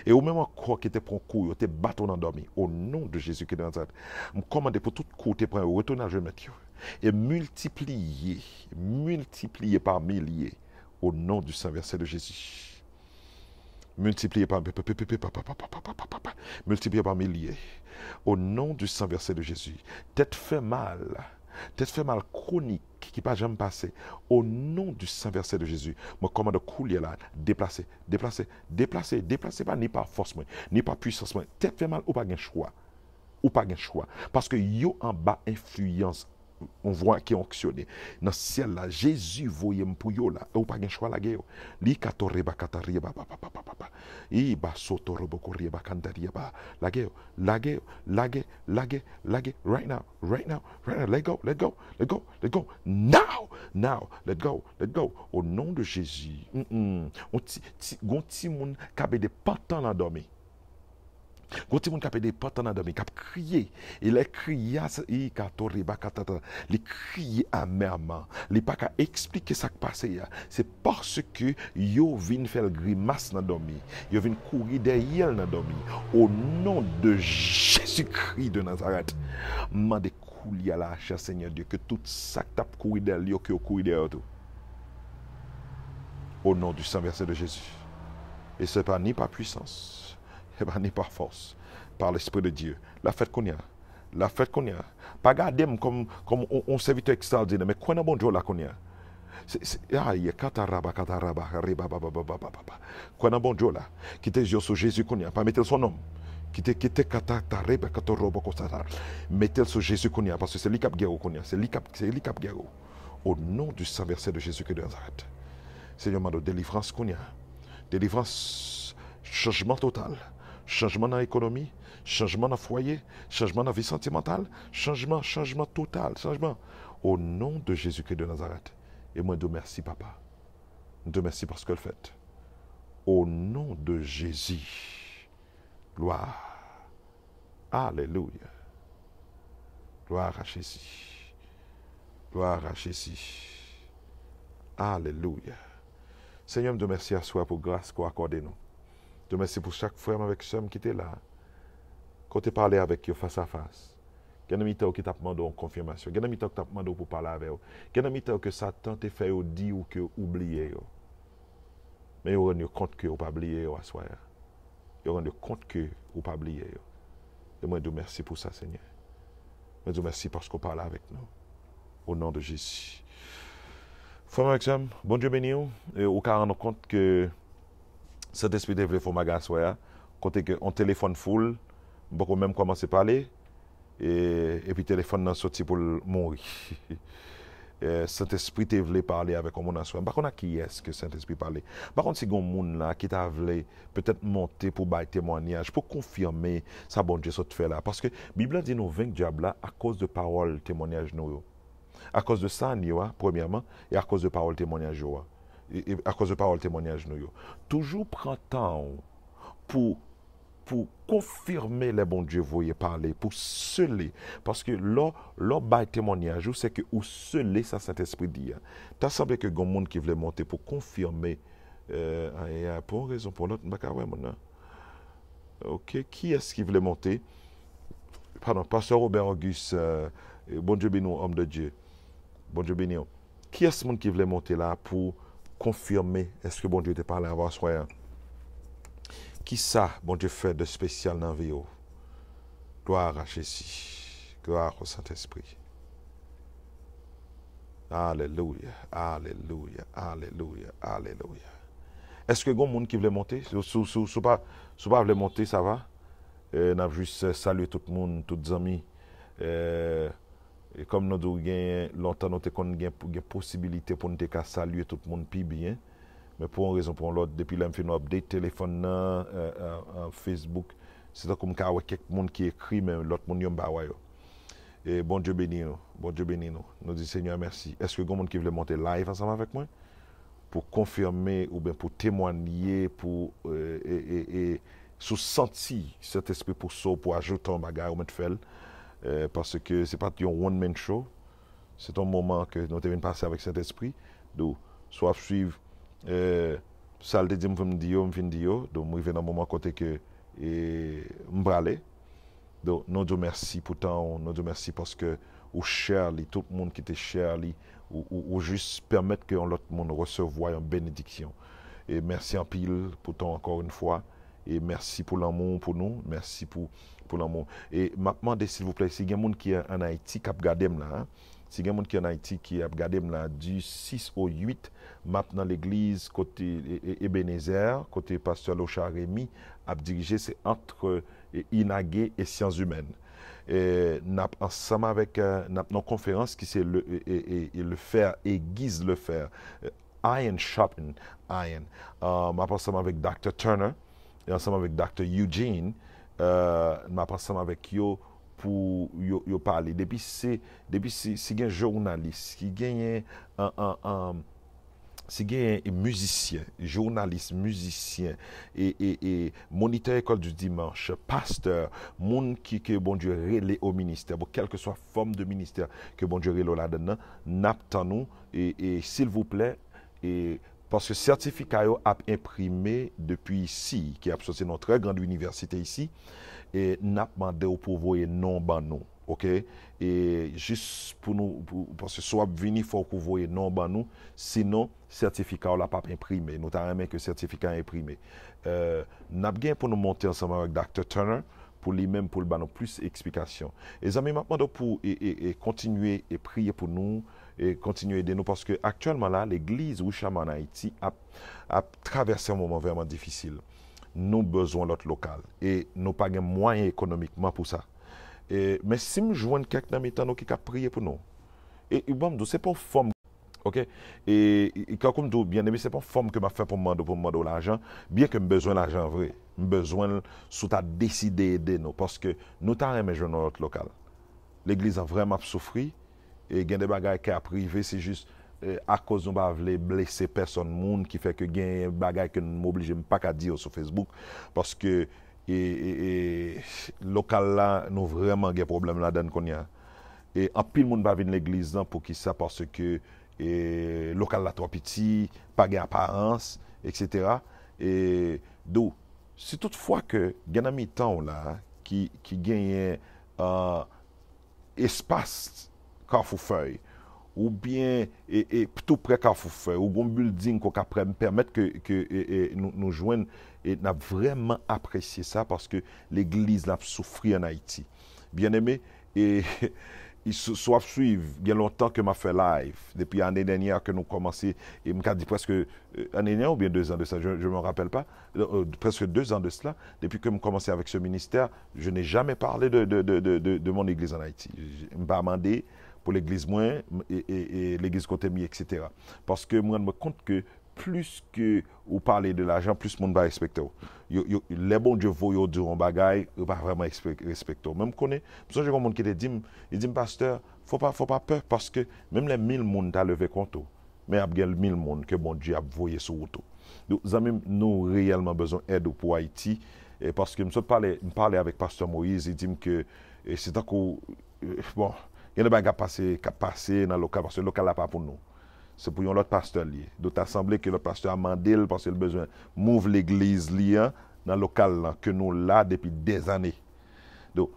Et au même encore qui te prend coup, te bâton endormi. Au nom de Jésus qui est dans Nazareth, me commande pour tout coup te prend retourner à le jeune mettre. Et multiplier par milliers au nom du Saint-Verset de Jésus. Multiplier par milliers au nom du Saint-Verset de Jésus. Tête fait mal chronique qui pas jamais passé au nom du Saint-Verset de Jésus. Moi commande couler là, déplacer pas ni par force ni par puissance moi. Tête fait mal ou pas gain choix. Parce que yo en bas influence on voit qui est onctionné. Dans le ciel là, Jésus voyait pour yo là, ou pas de choix la guerre. Li katoreba katariba papa. I ba sotorobo koriba kandaria ba. La guerre. Right now. Let go. Now. Let go. Au nom de Jésus. On ti moun kabe de pantan la dormi. Quand on a des potes dans qui a crié, il a crié, il crié amèrement. Il n'a pas qu'à expliquer ce qui s'est passé. C'est parce que yo vient faire grimace dans dormi. Yo vient courir derrière dans dormi. Au nom de Jésus-Christ de Nazareth, m'a de couler à la chair, Seigneur Dieu, que tout ça que tu as couru derrière, que tu couru derrière tout. Au nom du Saint-Verset de Jésus. Et ce n'est pas ni par puissance. Ni par force, par l'Esprit de Dieu. La fête qu'on y a. Pas garder comme on serviteur extraordinaire, mais quoi n'a bon Dieu là qu'on y a. Quoi n'a bon Dieu là. Qui te Dieu sur Jésus qu'on y a. Pas mettre son nom. Qui te mettez sur Jésus qu'on y a. Parce que c'est lui qui a guéri qu'on y a. C'est lui qui a guéri. Au nom du Saint-Verset de Jésus que de Nazareth. Seigneur, ma délivrance qu'on y a. Délivrance, changement total. Changement dans l'économie, changement dans le foyer, changement dans la vie sentimentale, changement total, changement. Au nom de Jésus-Christ de Nazareth. Et moi, je merci, papa. Je te remercie parce que le fait. Au nom de Jésus. Gloire. Alléluia. Gloire à Jésus. Gloire à Jésus. Alléluia. Seigneur, je te remercie à soi pour grâce qu'on accorde nous. Je te remercie pour chaque frère avec soeur qui était là. Quand tu parlais avec eux face à face. Il y a des gens qui t'ont demandé en confirmation. Il y a des gens qui t'ont demandé pour parler avec eux. Il y a des gens que Satan t'a fait dire ou que oublier. Mais ils rendent compte que vous pas oublié à soi. Ils rendent compte que vous pas oublié. Et moi, je te remercie pour ça, Seigneur. Je te remercie parce qu'on parle avec nous. Au nom de Jésus. Frère Maxime, bon Dieu béni. Et au cas rendre compte que cet esprit de faire ma soya, côté que on téléphone full, beaucoup même commencer à parler et puis téléphone n'a sorti pour mourir. Saint-Esprit te voulait parler avec un monde en soi. Par contre, à qui est-ce que Saint-Esprit parlait? Par contre, c'est un monde là qui t'a voulu peut-être monter pour bailler témoignage, pour confirmer ça, bon Dieu, ça te fait là. Parce que la Bible dit nous vaincre diable là à cause de paroles, témoignages nous. À cause de ça, premièrement, et à cause de paroles, témoignages nous. Et à cause de paroles, témoignages nous. Toujours prends temps pour confirmer les bons Dieu voyez parler, pour sceller. Parce que là bail témoignage, c'est que ou sceller ça Saint-Esprit dit. T'as semblé que grand monde qui voulait monter pour confirmer pour une raison pour l'autre, ok, qui est-ce qui voulait monter? Pardon, pasteur Robert Auguste, bon Dieu béni, homme de Dieu. Bon Dieu béni. Qui est-ce monde qui voulait monter là pour confirmer est-ce que bon Dieu te parlé avant soir? Qui ça, bon Dieu, fait de spécial dans la vie? Gloire à Jésus. Gloire au Saint-Esprit. Alléluia. Alléluia. Alléluia. Alléluia. Est-ce que il y a des gens qui veulent monter? Si pas voulez monter, ça va? N'a juste saluer tout le monde, tous les amis. Et comme nous avons longtemps, nous avons une possibilité pour nous saluer tout le monde plus bien. Mais pour une raison pour l'autre, depuis là, je fais un update téléphone, Facebook, c'est comme quand il y a quelqu'un qui écrit, mais l'autre monde n'y a pas. Et bon Dieu béni nous. Bon Dieu béni nous. Nous disons Seigneur merci. Est-ce que il y a quelqu'un qui veut monter live ensemble avec moi? Pour confirmer ou bien pour témoigner, pour sous sentir cet esprit pour ça, pour ajouter un bagage ou mettre fait. Parce que ce n'est pas un one-man show. C'est un moment que nous devons passer avec cet esprit. Donc, soit suivre. Ça le dit, me dit, donc je vais dans un moment côté que m'bralé. Donc nous disons merci pour tant, nous disons merci parce que ou cher tout le monde qui était cher ou juste permettre que l'autre monde recevoir une bénédiction. Et merci en pile pour tant encore une fois et merci pour l'amour pour nous, merci pour l'amour. Et maintenant s'il vous plaît, si il y a des gens qui est en Haïti qui a regardé là, si il y a des gens qui en Haïti qui a regardé là du 6 au 8, maintenant l'église côté Ebenezer, côté pasteur Locha Rémy, a dirigé, c'est entre Inagué et Sciences Humaines. Et ensemble avec notre conférence qui c'est le fer, aiguise le fer, Iron Sharpen Iron. Ensemble avec Dr. Turner et ensemble avec Dr. Eugene, ensemble avec yo pour yo parler. Depuis si un journaliste, qui gagne un musicien, journaliste, musicien et moniteur école du dimanche, pasteur, monde qui que bon Dieu relève au ministère, bon, quelle que soit forme de ministère que bon Dieu relève là-dedans, n'attendons et s'il vous plaît et parce que le certificat a imprimé depuis ici, qui a sorti dans une très grande université ici, et n'a demandé au pouvoir non ban nous, ok? Et juste pour nous, parce que soit venir il faut que vous voyez non ban nous, sinon certificat là pas imprimé. Nous avons aimé que certificat imprimé. N'a bien pour nous monter ensemble avec Dr. Turner pour lui-même pour le ban nous plus d'explications. Et les amis maintenant pour continuer et prier pour nous et continuer à aider nous parce que actuellement là l'église Wishama en Haïti a traversé un moment vraiment difficile. Nous avons besoin de l'autre local et nous n'avons pas de moyens économiquement pour ça. Mais si nous jouons quelqu'un dans nous qui a prié pour nous, et bon, ce n'est pas une forme, ok? Et comme tout bien aimé, ce n'est pas une forme que m'a fait pour me demander l'argent, bien que j'ai besoin de l'argent vrai. J'ai besoin sous ta décider d'aider nous parce que nous avons aimé jouer dans notre local. L'église a vraiment souffert et il y a des bagages qui a privé, c'est juste. À cause de nous pas blesser personne monde qui fait que gain bagay que nous m'oblige pas qu'à dire sur Facebook parce que local là nous vraiment des problème là dedans qu'on y a et en pile monde va venir l'église pour qui ça parce que local là trop petit pas gain apparence etc. et donc si toutefois que gain ami temps là qui gagne espace Carrefour Feuille ou bien tout près Carrefour ou un building qu'on peut permettre que nous joignent et n'a vraiment apprécié ça parce que l'église l'a souffert en Haïti. Bien aimé et ils soit suivre il y a longtemps que m'a fait live depuis l'année dernière que nous commencé et m'a dit presque année dernière ou bien 2 ans de ça je me rappelle pas presque 2 ans de cela depuis que je commencé avec ce ministère je n'ai jamais parlé de mon église en Haïti je m'a demandé pour l'église moins et l'église côté mi, etc. Parce que moi, je me compte que plus que vous parlez de l'argent, plus le monde va respecter. Les bons Dieu voient du bagaille, ils va vraiment respecter. Même connaît, parce que j'ai un monde qui te dit, il dit, pasteur, faut pas peur parce que même les 1000 monde t'a levé compte. Mais il y a 1000 monde que bon Dieu a voyé sur vous. Donc, nous réellement besoin d'aide pour Haïti. Et parce que je parlais avec pasteur Moïse, il dit que c'est un coup, bon, il y a des bagages qui passent dans le local, parce que le local n'est pas pour nous. C'est pour un autre pasteur lié. Donc, assemblée que le pasteur a mandé parce qu'il a besoin de mouvoir l'église liée dans le local là, que nous là depuis des années. Donc,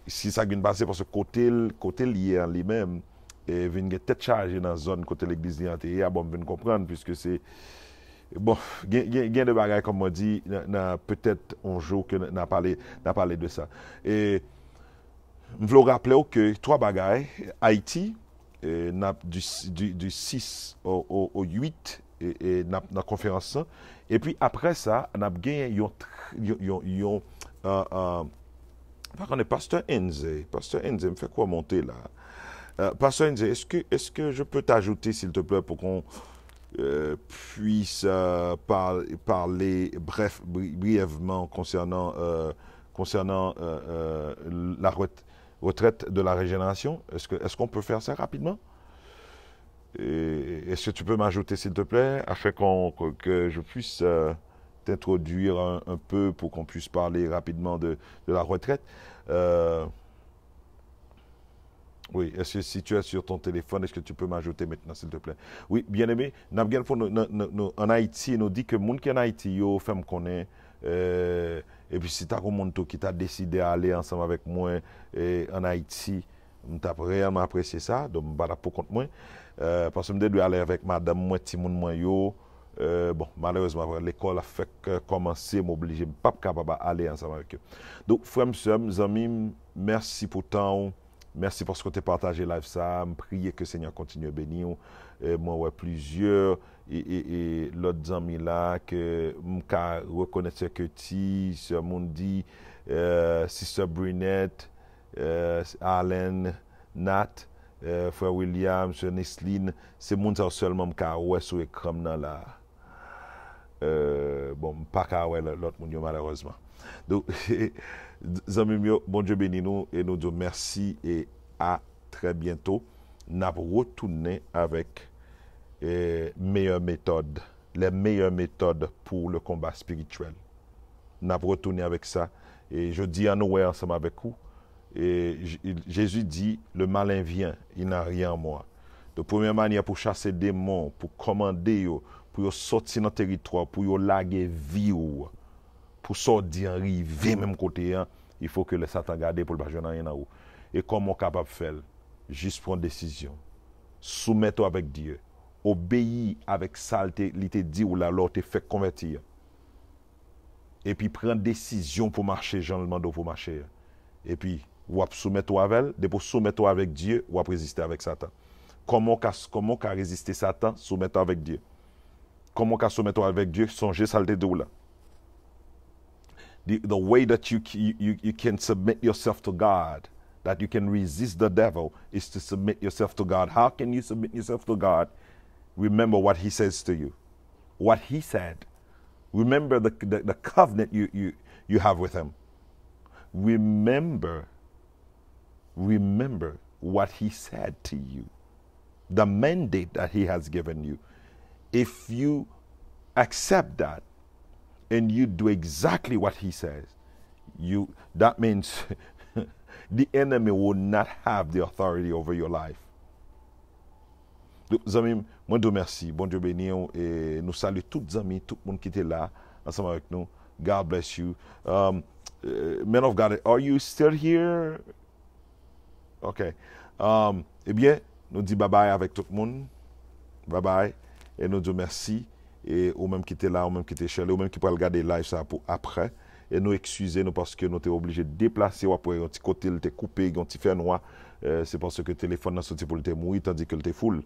si ça vient passer parce que côté lié en lui-même, et vient tête chargée dans la zone côté l'église liée, et bon, vient comprendre puisque c'est bon, il y a des bagages comme on dit, peut-être un jour que n'a parlé de ça. Et je veux rappeler que 3 bagages, Haïti, du 6 au 8 et dans la conférence. Et puis après ça, on a gagné par contre, Pasteur Enze. Pasteur Enze me fait quoi monter là? Pasteur Enze, est-ce que je peux t'ajouter, s'il te plaît, pour qu'on puisse parler brièvement concernant la retraite de la régénération? Est-ce qu'on peut faire ça rapidement? Est-ce que tu peux m'ajouter, s'il te plaît, afin que je puisse t'introduire un peu pour qu'on puisse parler rapidement de la retraite? Oui, est-ce que si tu es sur ton téléphone, est-ce que tu peux m'ajouter maintenant, s'il te plaît? Oui, bien aimé, en Haïti, nous dit que les gens qui sont en Haïti, ils font connaître. Et puis si tu as un monde qui t'a décidé d'aller ensemble avec moi en Haïti, je t'ai réellement apprécié ça, donc je ne vais pas pour compte moi. Parce que je dois aller avec madame, moi, petit monde, moi, bon, malheureusement, l'école a fait commencer, je m'oblige, je ne suis pas capable d'aller ensemble avec eux. Donc, frères et sœurs, mes amis, merci pour temps. Merci parce que tu as partagé live ça. Je prie que le Seigneur continue à bénir. Moi, ouais, plusieurs et l'autre amis là que je reconnais que tu, Sœur Mundi, Sister Brunette, Allen, Nat, Frère William, Sœur Nesline, c'est mon seulement que ouais sur l'écran là. Bon, pas qu'à ouais l'autre monde malheureusement. Donc, amis, bon Dieu bénis nous et nous disons merci et à très bientôt. Nous allons retourner avec les meilleures méthodes pour le combat spirituel. Nous allons retourner avec ça. Et je dis à nous ensemble avec vous. Et Jésus dit, le malin vient, il n'a rien en moi. De première manière, pour chasser des démons, pour commander, pour sortir dans le territoire, pour laguer vie, pour sortir, arriver même côté, hein, il faut que le Satan garde pour le pas rien en haut. Et comment capable de faire? Juste prendre décision. Soumettre avec Dieu. Obéir avec ça, il te dit ou là, alors te fait convertir. Et puis prendre décision pour marcher, Jean le mando pour marcher. Et puis, ou soumettre avec elle, pour soumettre avec Dieu, ou résister avec Satan. Comment résister Satan? Soumettre avec Dieu. Comment soumettre avec Dieu? Songez ça le de là. The way that you can submit yourself to God, that you can resist the devil, is to submit yourself to God. How can you submit yourself to God? Remember what he says to you. What he said. Remember the covenant you have with him. Remember what he said to you. The mandate that he has given you. If you accept that, and you do exactly what he says, that means the enemy will not have the authority over your life. Donc, amis, moi, Dieu merci. Bon Dieu béni. Et nous saluons tous les amis, tout le monde qui était là, ensemble avec nous. God bless you. Men of God, are you still here? OK. Eh bien, nous disons bye-bye avec tout le monde. Bye-bye. Et nous disons merci. Et ou même qui était là, ou même qui était chez lui, ou même qui peut regarder live ça pour après. Et nous excusez-nous parce que nous sommes obligés de déplacer ou après un petit côté, il était coupé, un petit fer noir. C'est parce que le téléphone a sorti pour le mourir, tandis que le était full,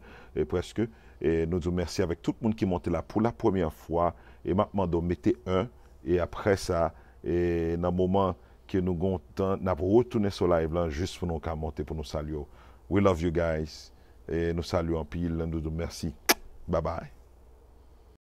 presque. Et nous disons merci avec tout le monde qui est monté là pour la première fois. Et maintenant, nous mettez un. Et après ça, et dans le moment que nous avons temps, nous avons retourné sur live là, juste pour nous monter, pour nous saluer. We love you guys. Et nous saluons en pile. Nous disons merci. Bye bye.